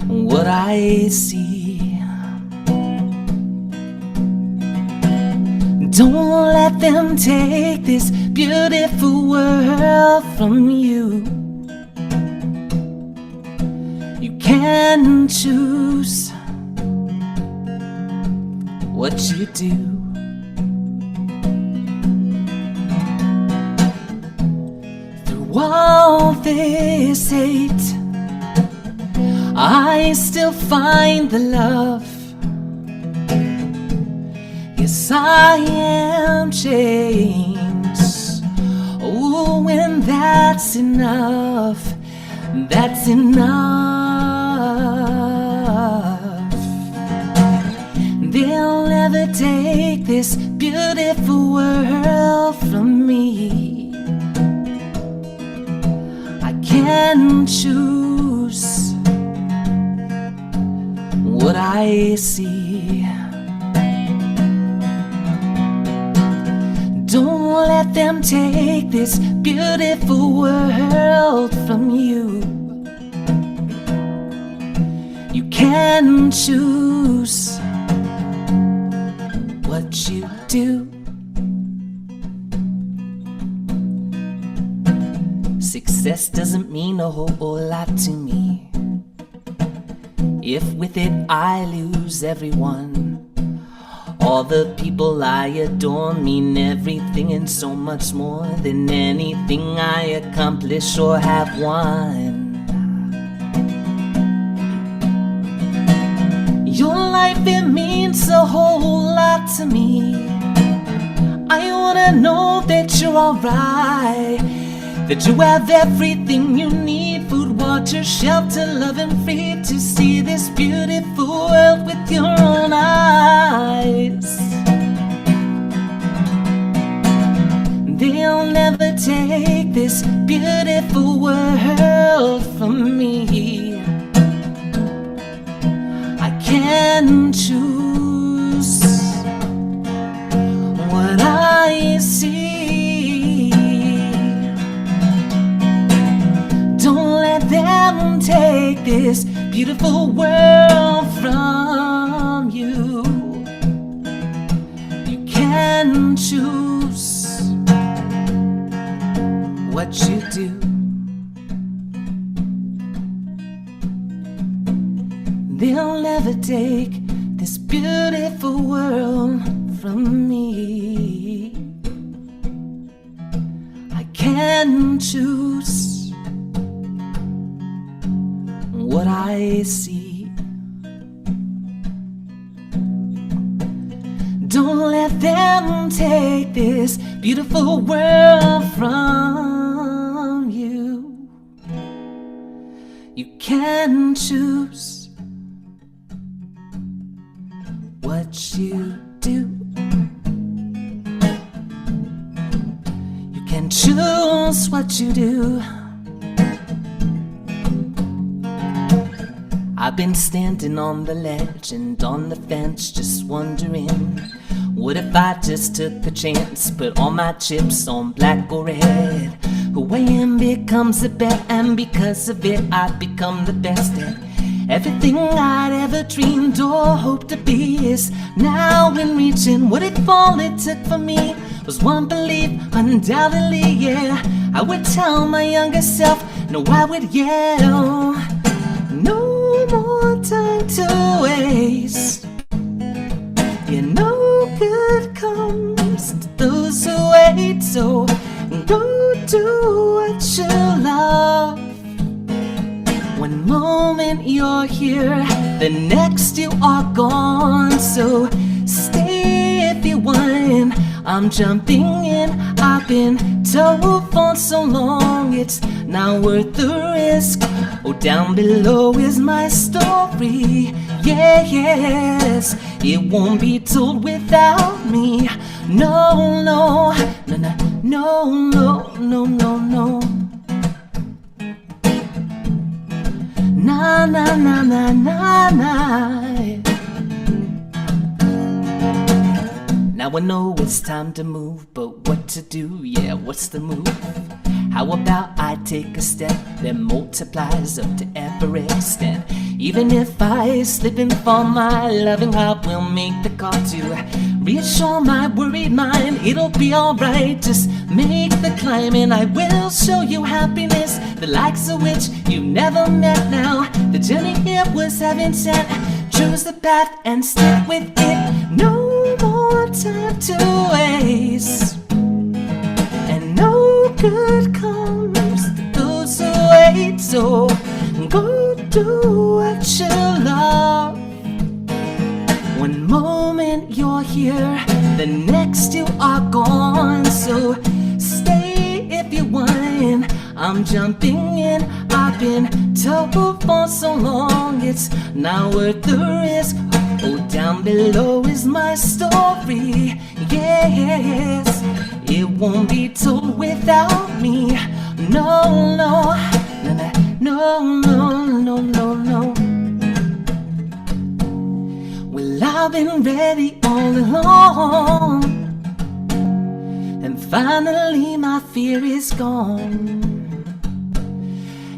what I see. Don't let them take this beautiful world from you. You can choose what you do. Through all this hate, I still find the love. Yes, I am changed. Oh, when that's enough, that's enough. They'll never take this beautiful world from me. I can choose what I see. Don't let them take this beautiful world from you. You can choose what you do. Success doesn't mean a whole lot to me if with it I lose everyone. All the people I adore mean everything and so much more than anything I accomplish or have won. Your life, it means a whole lot to me. I wanna know that you're alright, that you have everything you need, food, water, shelter, love and free to see this beautiful world with your own eyes. They'll never take this beautiful world from me. I can choose what I see. Don't let them take this beautiful world from you. You can choose what you do. They'll never take this beautiful world from me. I can choose what I see. Don't let them take this beautiful world from you. You can choose what you do. You can choose what you do. I've been standing on the ledge and on the fence just wondering, what if I just took a chance, put all my chips on black or red? Who win becomes a bet, and because of it I become the best at everything I'd ever dreamed or hoped to be is now in reaching. What if all it took for me was one belief? Undoubtedly, yeah, I would tell my younger self, no, I would yell, no more time to waste. Yeah, no good comes to those who wait, so go do what you love. One moment you're here, the next you are gone. So stay if you want, I'm jumping in. I've been told for so long it's not worth the risk. Oh, down below is my story. Yeah, yes, it won't be told without me. No, no, no, no, no, no, no, no, no. Na na na na na na. Now I know it's time to move, but what to do? Yeah, what's the move? How about I take a step that multiplies up to Everest? And even if I slip and fall, my loving heart will make the call to reassure my worried mind. It'll be alright, just make the climb and I will show you happiness, the likes of which you've never met. Now the journey here was heaven sent. Choose the path and stick with it. No more time to waste, and no good comes to those who wait. So go do what you love. One moment you're here, the next you are gone. So stay if you want, I'm jumping in. I've been told for so long it's not worth the risk. Oh, down below is my story. Yes, it won't be told without me. No, no, no, no, no, no, no. Well, I've been ready all along, and finally my fear is gone.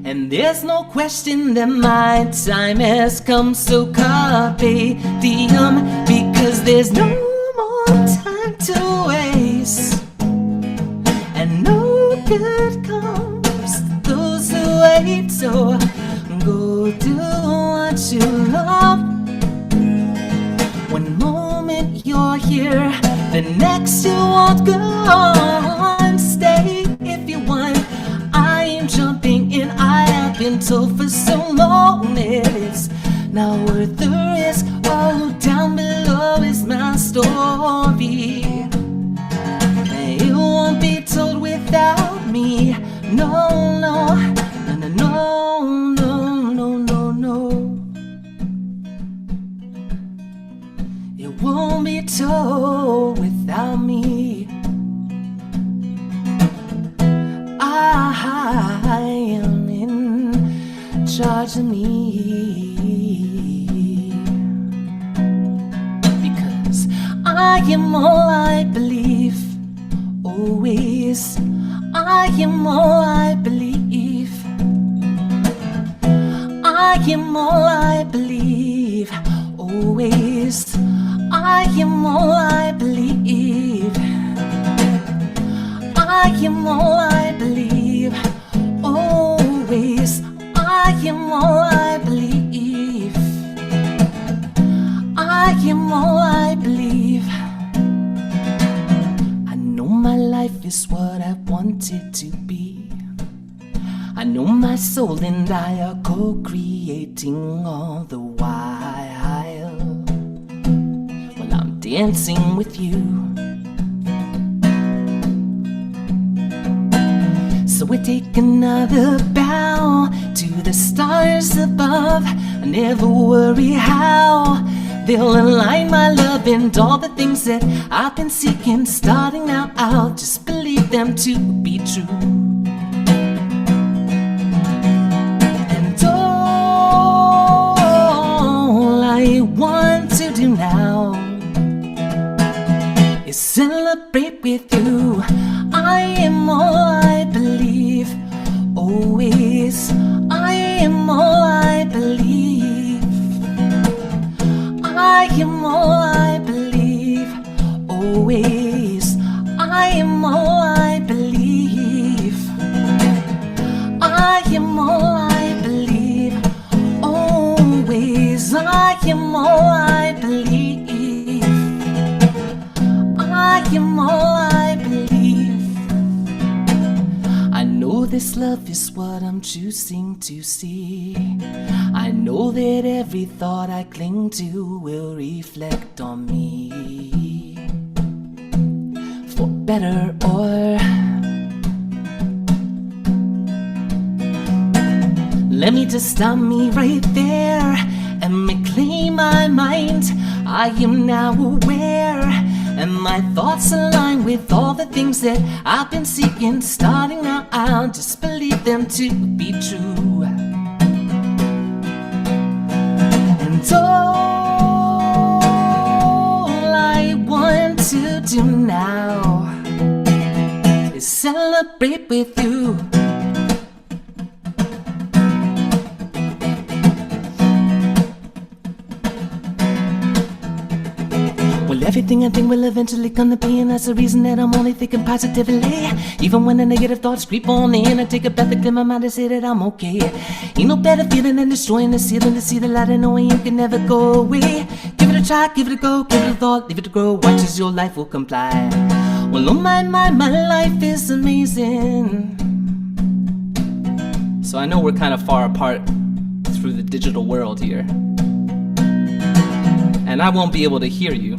And there's no question that my time has come, so carpe diem, because there's no more time to waste, and no good comes to those who wait. So go do what you love. One moment you're here, the next you won't go on. Stay if you want. I am jumping in. I have been told for so long it's not worth the risk. Oh, down below is my story. It won't be told without me. No, no, no, no, no, no, no, no. It won't be told without me. I am in charge of me, because I am all I believe. Always, I am all I believe. I am all I believe. Always, I am all I believe. I am all I believe. Always, I am all I believe. I am all I believe. I know my life is what I want it to be. I know my soul and I are co-creating all the while. Well, I'm dancing with you. So we take another bow to the stars above. I never worry how they'll align my love and all the things that I've been seeking. Starting now, I'll just believe them to be true. And all I want to do now is celebrate with you. I am all I believe. Always, I am all I believe. I am all I believe. Always, I am all I believe. I am all I believe. Always, I am all I believe. I am all I believe. I know this love is what I'm choosing to see. I know that every thought I cling to will reflect on me, for better or let me just stop me right there and reclaim my mind. I am now aware, and my thoughts align with all the things that I've been seeking. Starting now, I'll just believe them to be true. And all I want to do now is celebrate with you. Well, everything I think will eventually come to be, and that's the reason that I'm only thinking positively. Even when the negative thoughts creep on in, I take a breath to clear my mind and say that I'm okay. Ain't no better feeling than destroying the ceiling to see the light and knowing you can never go away. Give it a try, give it a go, give it a thought, leave it to grow. Watch as your life will comply. Well, oh my life is amazing. So I know we're kind of far apart through the digital world here, and I won't be able to hear you.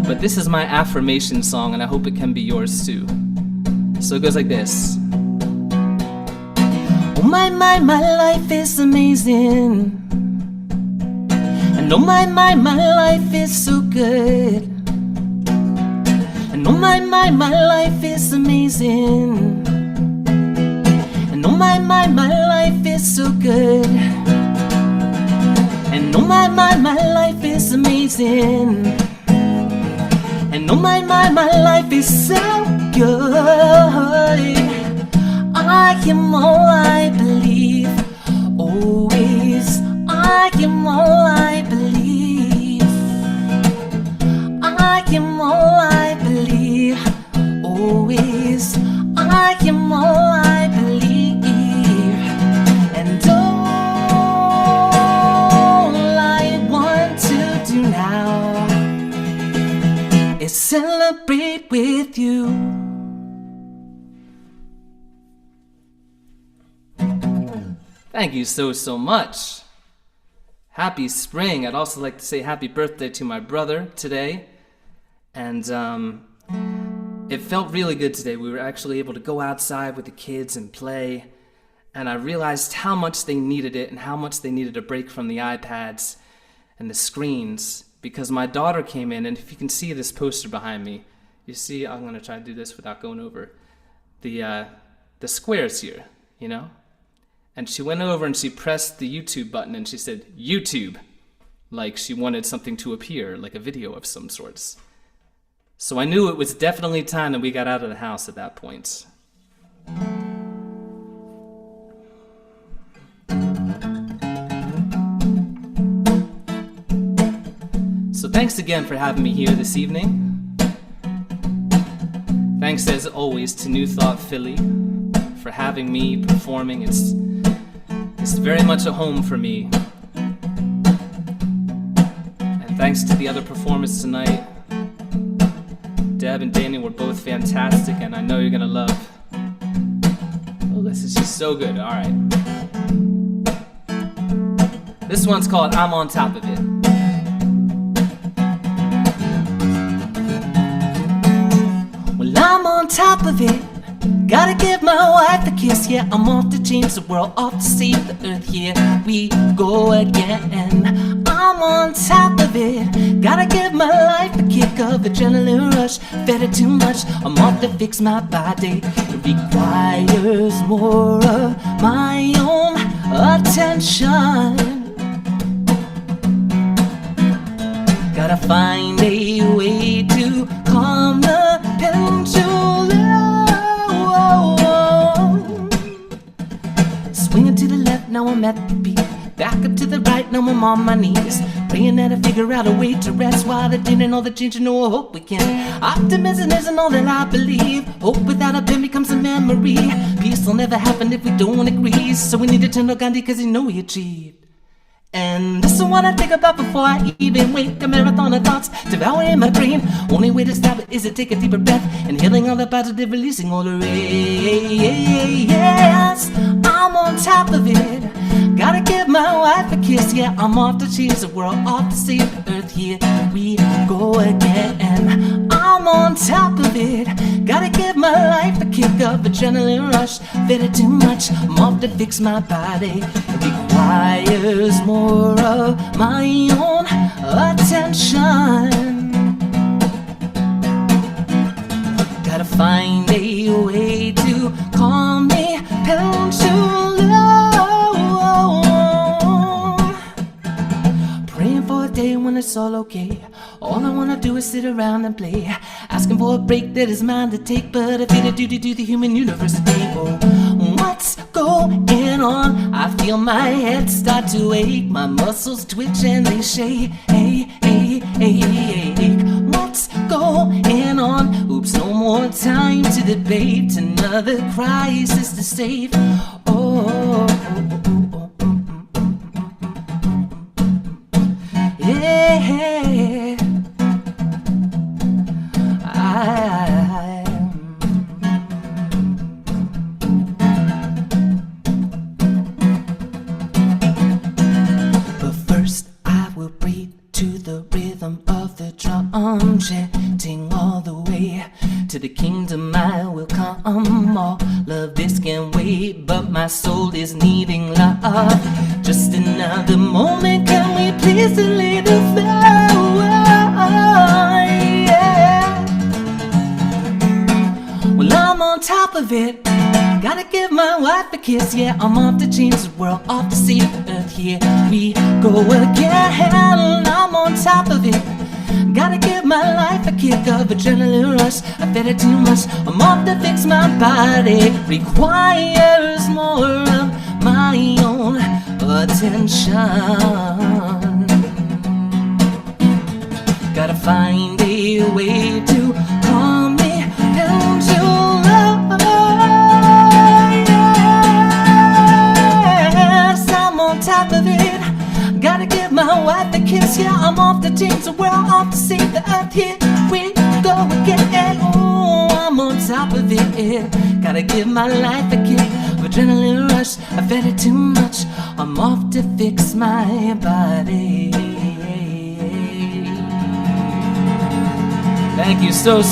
But this is my affirmation song, and I hope it can be yours too. So it goes like this. Oh my, my life is amazing. And oh my, my life is so good. And oh my, my life is amazing. And oh my, my life is so good. And oh my, my life is amazing. And oh my, my life is so good. I am all I believe. Always, I am all I believe. I am all I believe. Always, I am all I believe. And all I want to do now is celebrate with you. Thank you so much. Happy spring. I'd also like to say happy birthday to my brother today. And it felt really good today. We were actually able to go outside with the kids and play. And I realized how much they needed it and how much they needed a break from the iPads and the screens. Because my daughter came in, and if you can see this poster behind me, you see, I'm going to try to do this without going over the squares here, you know? And she went over and she pressed the YouTube button and she said, YouTube, like she wanted something to appear, like a video of some sorts. So I knew it was definitely time that we got out of the house at that point. So thanks again for having me here this evening. Thanks as always to New Thought Philly for having me performing. It's very much a home for me. And thanks to the other performers tonight. Deb and Daniel were both fantastic, and I know you're gonna love. Oh, this is just so good. All right. This one's called I'm on Top of It. Well, I'm on top of it. Gotta give my wife a kiss, yeah, I'm off to change the world, off to save the earth, here we go again. I'm on top of it, gotta give my life a kick of adrenaline rush, fed it too much, I'm off to fix my body. It requires more of my own attention. Gotta find a way to calm the pendulum. Swinging to the left, now I'm at the beat. Back up to the right, now I'm on my knees. Praying that I figure out a way to rest while they're doing all the change. You know, I hope we can. Optimism isn't all that I believe. Hope without a pen becomes a memory. Peace will never happen if we don't agree. So we need to turn to Gandhi cause you know he achieved. And this is what I think about before I even wake. A marathon of thoughts devouring my brain. Only way to stop it is to take a deeper breath. Inhaling all the positive, releasing all the yes. I'm on top of it. Gotta give my wife a kiss. Yeah, I'm off to change the world, off to save the earth. Here we go again. I'm on top of it. Gotta give my life a kick of adrenaline rush. Fed it too much, I'm off to fix my body. It requires more of my own attention. Gotta find a way to calm me pendulum. Praying for a day when it's all okay. All I wanna do is sit around and play. Asking for a break that is mine to take, but I feel a duty to the human university. Oh, what's going on? I feel my head start to ache. My muscles twitch and they shake. What's going on? Oops, no more time to debate. Another crisis to save. Yeah. But first I will breathe to the rhythm of the drum, chanting all the way to the kingdom I will come. All of this can wait, but my soul is needing love. Just another moment, can we please delay the farewell? Yeah. Well, I'm on top of it. Gotta give my wife a kiss. Yeah, I'm off to change the world, off to see the earth. Here we go again. I'm on top of it. Gotta give my life a kick of adrenaline rush. I fed it too much. I'm off to fix my body. Requires more of my own attention. Gotta find a way to calm me down to love. Yes, I'm on top of it. Gotta give my wife a kiss. Yeah, I'm off to change the world, off to save the earth. Here we go again. Oh, I'm on top of it. Gotta give my life a kick of adrenaline rush. I fed it too much. I'm off to fix my body. Thank you so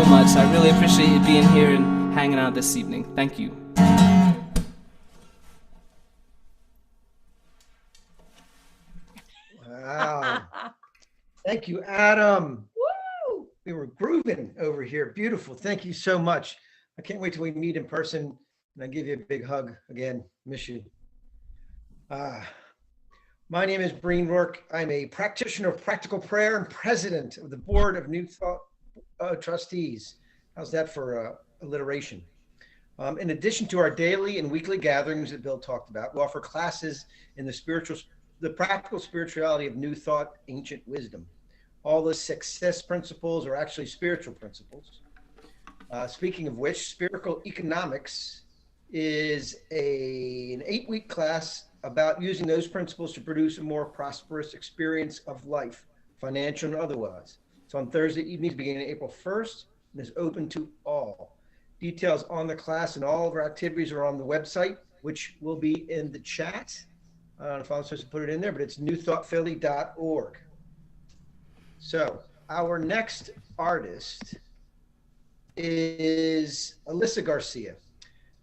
much. I really appreciate you being here and hanging out this evening. Thank you. Wow. Thank you, Adam. Woo! We were grooving over here. Beautiful. Thank you so much. I can't wait till we meet in person and I give you a big hug again. Miss you. My name is Breen Rourke. I'm a practitioner of practical prayer and president of the board of New Thought trustees. How's that for alliteration? In addition to our daily and weekly gatherings that Bill talked about, we offer classes in the practical spirituality of New Thought, ancient wisdom. All the success principles are actually spiritual principles. Speaking of which, spiritual economics is an 8-week class about using those principles to produce a more prosperous experience of life, financial and otherwise. It's on Thursday evenings beginning April 1st and is open to all. Details on the class and all of our activities are on the website, which will be in the chat. I don't know if I'm supposed to put it in there, but it's newthoughtphilly.org. So our next artist is Alyssa Garcia.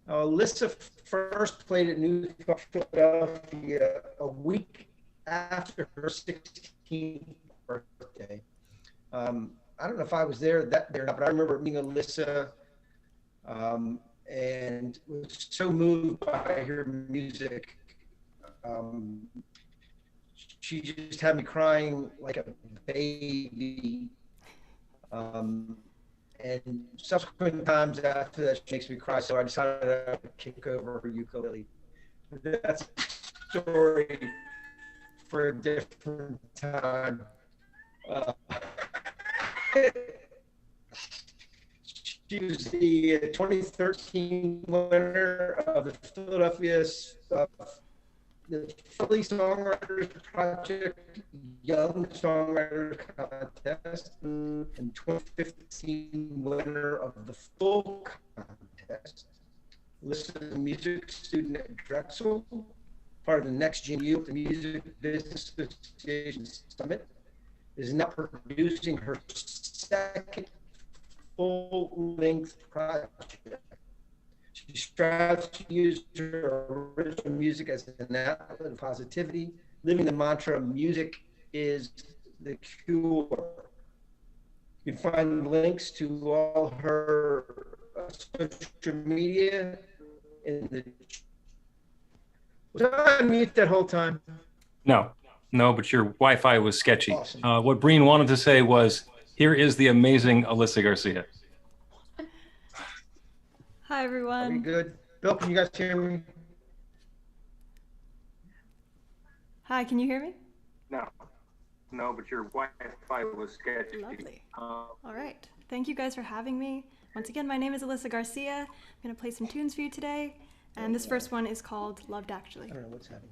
Alyssa first played at New Thought Philadelphia a week after her 16th birthday. I don't know if I was there that day or not, but I remember meeting Alyssa and was so moved by her music. She just had me crying like a baby. And subsequent times after that, she makes me cry. So I decided to kick over her ukulele. That's a story for a different time. She was the 2013 winner of the Philadelphia the Philly Songwriters Project Young Songwriters Contest and 2015 winner of the full contest. Listed as a music student at Drexel, part of the Next Gen Youth the Music Business Association Summit, is now producing her second full-length project. She strives to use her original music as an outlet of positivity, living the mantra, music is the cure. You can find links to all her social media in the. Was I on mute that whole time? No, but your Wi-Fi was sketchy. Awesome. What Breen wanted to say was, here is the amazing Alyssa Garcia. Hi, everyone. Are we good? Bill, can you guys hear me? Hi, can you hear me? No, but your Wi-Fi was sketchy. Lovely. All right. Thank you guys for having me. Once again, my name is Alyssa Garcia. I'm going to play some tunes for you today. And this first one is called Loved Actually. I don't know what's happening.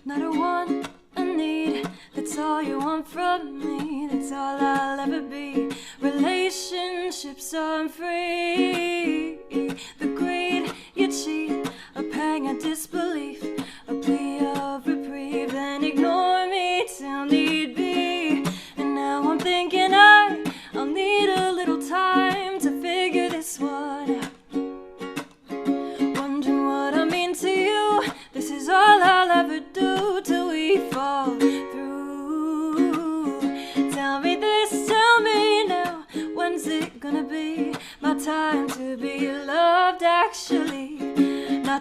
Not a want, a need, that's all you want from me, that's all I'll ever be. Relationships are free. The greed, you cheat, a pang of disbelief, a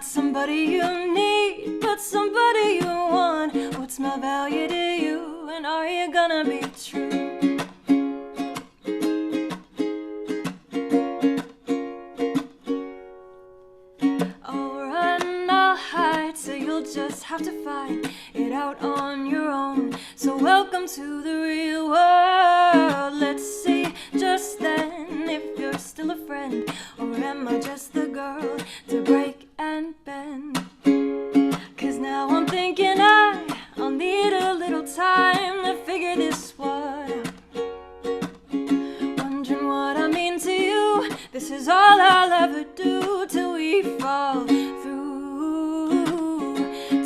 Not somebody you need, but somebody you want. What's my value to you, and are you gonna be true? I'll run, I'll hide, so you'll just have to find it out on your own. So welcome to the real world. Let's see just then if you're still a friend, or am I just the girl to break and bend? 'Cause now I'm thinking I'll need a little time to figure this one out. Wondering what I mean to you. This is all I'll ever do till we fall through.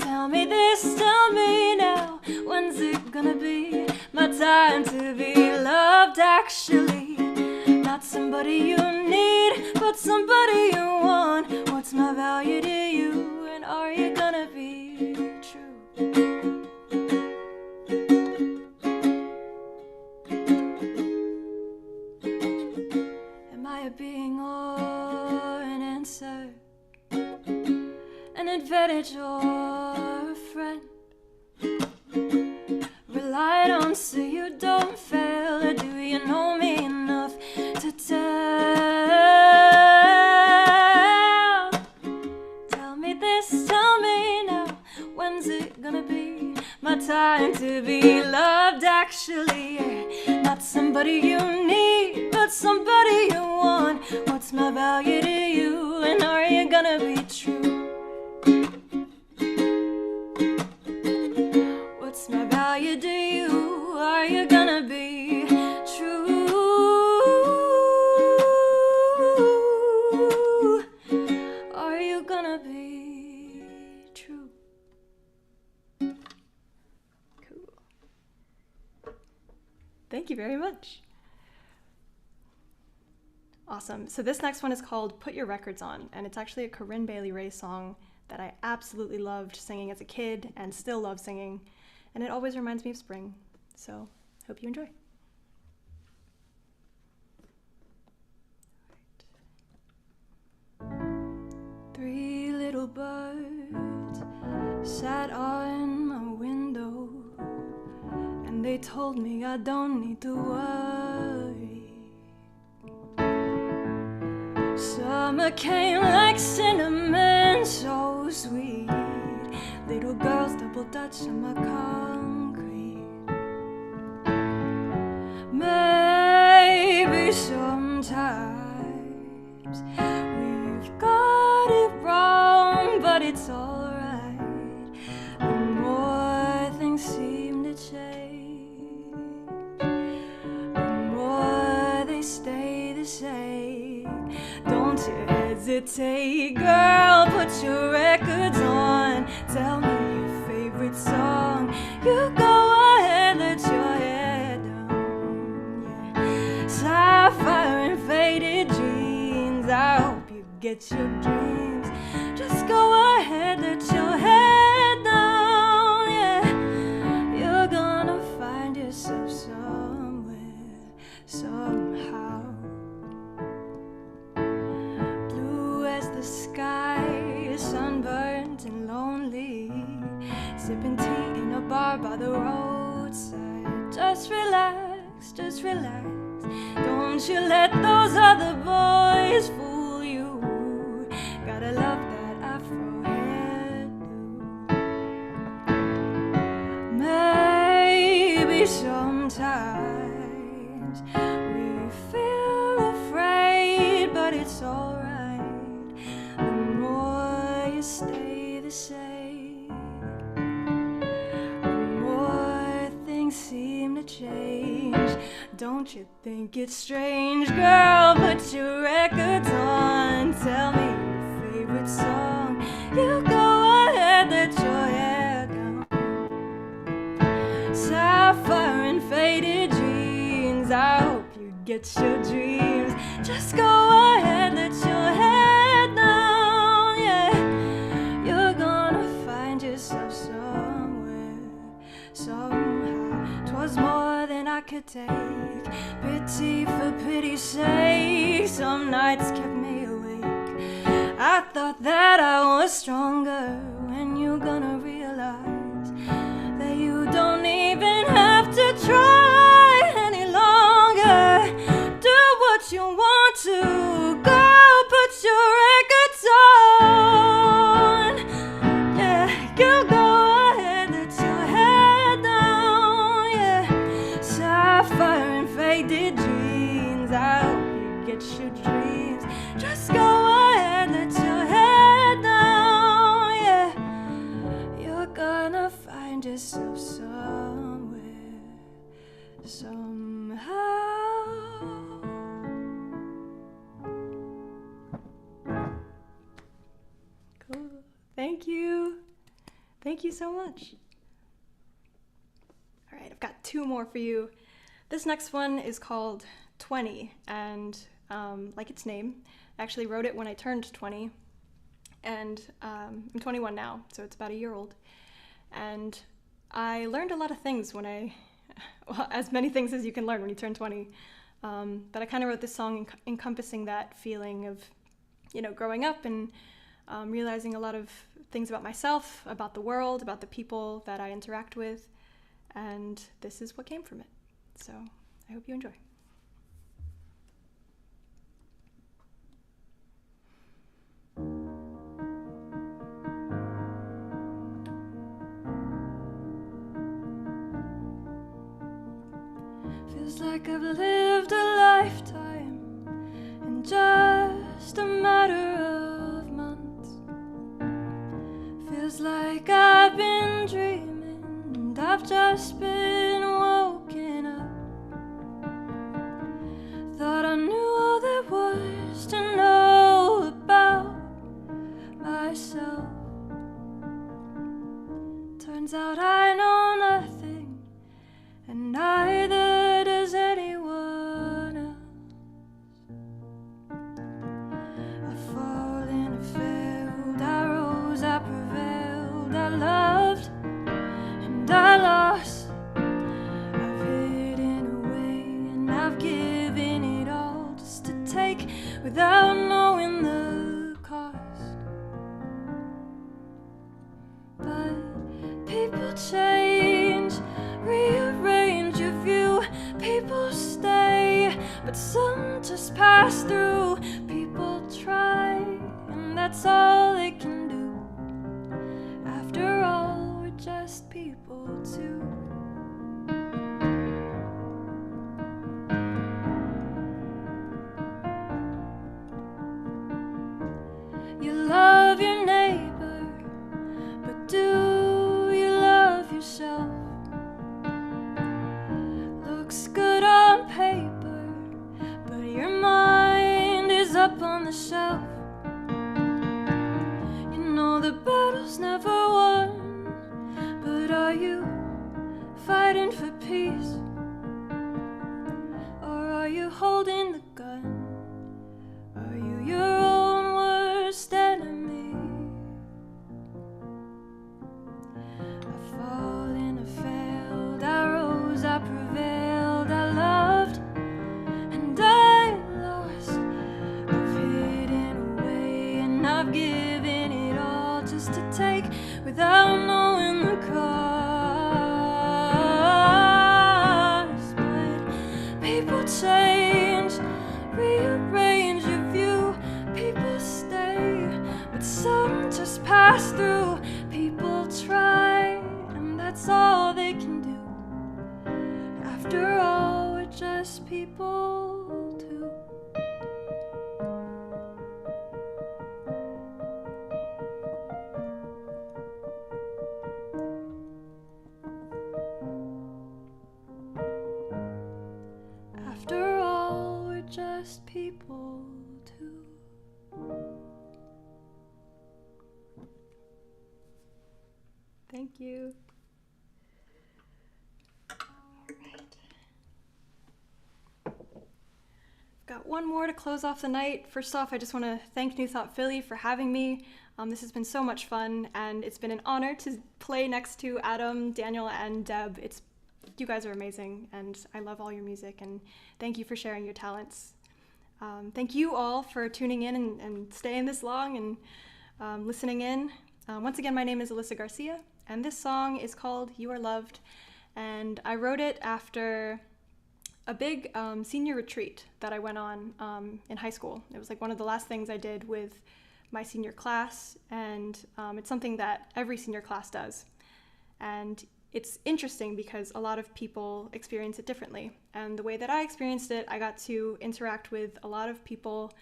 Tell me this, tell me now, when's it gonna be my time to be loved actually? Not somebody you need, but somebody you want. What's my value to you, and are you gonna be true? Am I a being or an answer? An advantage or a friend? Relied on so you don't fail, or do you know me enough to tell? Tell me this, tell me now, when's it gonna be my time to be loved actually? Not somebody you need, but somebody you want. What's my value to you, and are you gonna be true? What's my value to you, are you gonna be true? Are you gonna be true? Cool. Thank you very much. Awesome. So this next one is called Put Your Records On, and it's actually a Corinne Bailey Rae song that I absolutely loved singing as a kid and still love singing, and it always reminds me of spring. So hope you enjoy. Three little birds sat on my window, and they told me I don't need to worry. Summer came like cinnamon, so sweet. Little girls double dutch on my concrete. Maybe sometimes we've got it wrong, but it's alright. The more things seem to change, the more they stay the same. Don't you hesitate, girl, put your records on. Tell me your favorite song. You go ahead, let your head down. Yeah. Sapphire and faded jeans, I hope you get your dreams. Just go ahead, let your head down. Yeah. You're gonna find yourself somewhere, somehow. The sky is sunburnt and lonely, sipping tea in a bar by the roadside. Just relax, just relax. Don't you let those other boys fool you. Gotta love that afro hairdo. Maybe sometimes we feel afraid, but it's alright. Stay the same. The more things seem to change. Don't you think it's strange, girl? Put your records on. Tell me your favorite song. You go ahead, let your hair down. Sapphire and faded jeans, I hope you get your dreams. Just go ahead, let your hair down. Yeah. Yourself somewhere, somehow. 'Twas more than I could take. Pity for pity's sake. Some nights kept me awake. I I thought that I was stronger. When you gonna realize that you don't even have to try any longer? Do what you want to, go put your records on. Yeah, you go ahead, let your head down. Yeah, sapphire and faded jeans, I hope you get your dreams. Just go ahead, let your head down. Yeah, you're gonna find yourself somewhere, somehow. Cool. Thank you. Thank you so much. All right, I've got two more for you. This next one is called 20, and like its name, I actually wrote it when I turned 20, and I'm 21 now, so it's about a year old. And I learned a lot of things when well, as many things as you can learn when you turn 20. But I kind of wrote this song encompassing that feeling of, growing up and realizing a lot of things about myself, about the world, about the people that I interact with, and this is what came from it. So I hope you enjoy. Feels like I've lived a lifetime in just a matter of months. Feels like I've been dreaming and I've just been woken up. Thought I knew all there was to know about myself. Turns out I know nothing, and neither does anyone else. I fallen, I failed, I rose, I prevailed, I loved, and I lost. I've hidden away, and I've given it all just to take without knowing the cost. But people change, rearrange your view. People stay, but some just pass through. People try, and that's all they can do. After all, we're just people too. You love your neighbor, but do you love yourself? Looks good on paper, but your mind is up on the shelf. You know the battle's never won, but are you fighting for peace? Or are you holding the gun? Are you your own worst enemy? I fallen, I failed, I rose, I prevailed, I loved, and I lost. I've hidden away, and I've given it all just to take without knowing the cost. But people change, rearrange your view. People stay, but some just pass through. People try, and that's all they can do. After all, we're just people too. After all, we're just people too. Thank you. Got one more to close off the night. First off, I just want to thank New Thought Philly for having me. This has been so much fun, and it's been an honor to play next to Adam, Daniel, and Deb. You guys are amazing, and I love all your music, and thank you for sharing your talents. Thank you all for tuning in and staying this long and listening in. Once again, my name is Alyssa Garcia, and this song is called You Are Loved. And I wrote it after a big senior retreat that I went on in high school. It was like one of the last things I did with my senior class, and it's something that every senior class does. And it's interesting because a lot of people experience it differently. And the way that I experienced it, I got to interact with a lot of people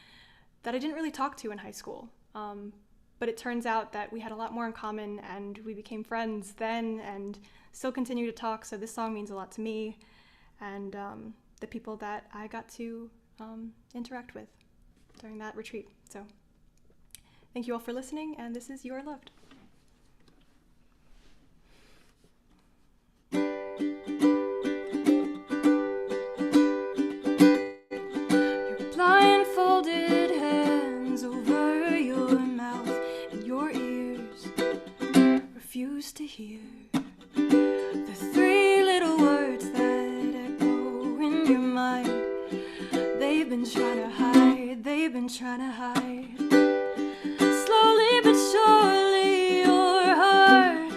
that I didn't really talk to in high school. But it turns out that we had a lot more in common, and we became friends then and still continue to talk. So this song means a lot to me and the people that I got to interact with during that retreat. So thank you all for listening, and this is You Are Loved. Your blindfolded hands over your mouth and your ears refuse to hear the three little words that echo in your mind. They've been trying to hide, they've been trying to hide. Slowly but surely your heart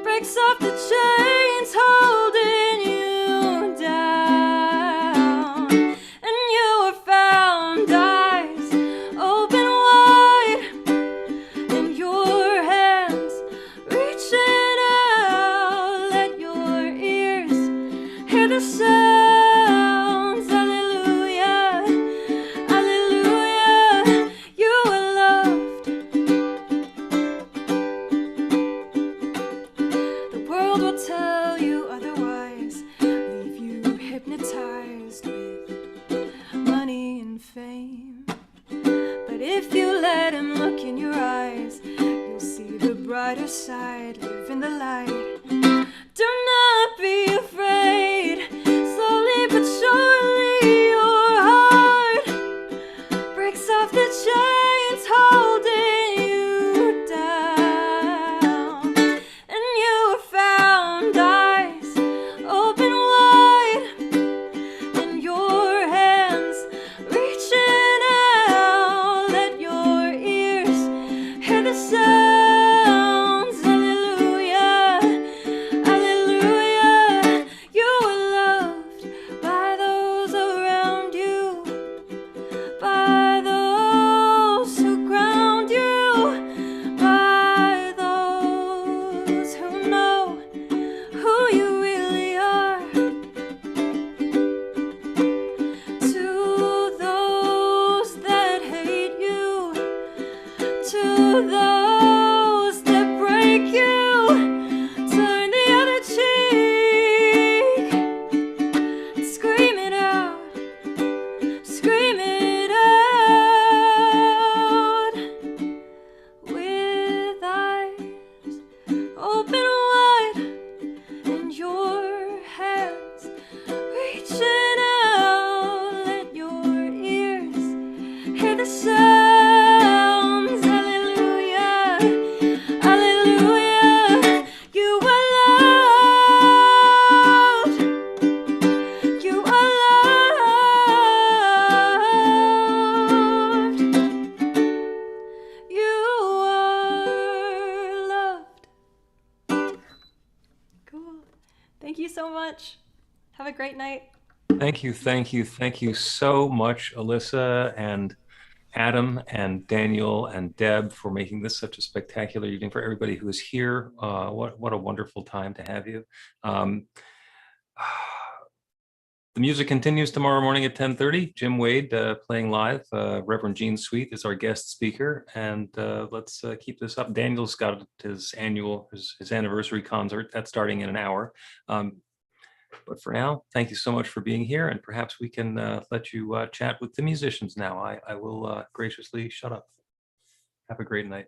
breaks off the chains holding you down, and you are found, eyes open wide, and your hands reaching out. Let your ears hear the sounds. Hallelujah, hallelujah, you are loved. The world will tell you otherwise, leave you hypnotized with money and fame. But if you let him look in your eyes, you'll see the brighter side. Live in the light, do not be afraid. Slowly but surely your heart breaks off the chains holding you down, and you are found, eyes open wide, and your hands reaching out. Let your ears hear the sounds. Hallelujah, hallelujah, you are loved by those around you, by those who ground you, by those who know who you really are. To those that hate you, to those that break you, turn the other cheek. Scream it out, scream it out, with eyes open wide, and your hands reaching out. Let your ears hear the sounds. Hallelujah, hallelujah, you are loved. You are loved. You are loved. Cool. Thank you so much. Have a great night. Thank you, thank you, thank you so much, Alyssa and Adam and Daniel and Deb, for making this such a spectacular evening. For everybody who is here, what a wonderful time to have you. The music continues tomorrow morning at 10:30. Jim Wade playing live. Reverend Gene Sweet is our guest speaker, and let's keep this up. Daniel's got his anniversary concert that's starting in an hour. But for now, thank you so much for being here, and perhaps we can let you chat with the musicians now. I will graciously shut up. Have a great night.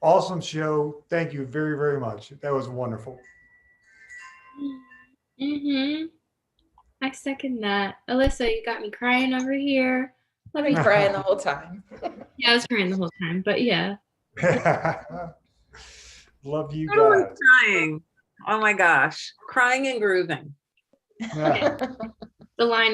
Awesome show. Thank you very, very much. That was wonderful. I second that. Alyssa, you got me crying over here. I've been crying the whole time. Yeah, I was crying the whole time, but yeah. Love you Everyone's guys. crying. Oh my gosh. Crying and grooving. The line is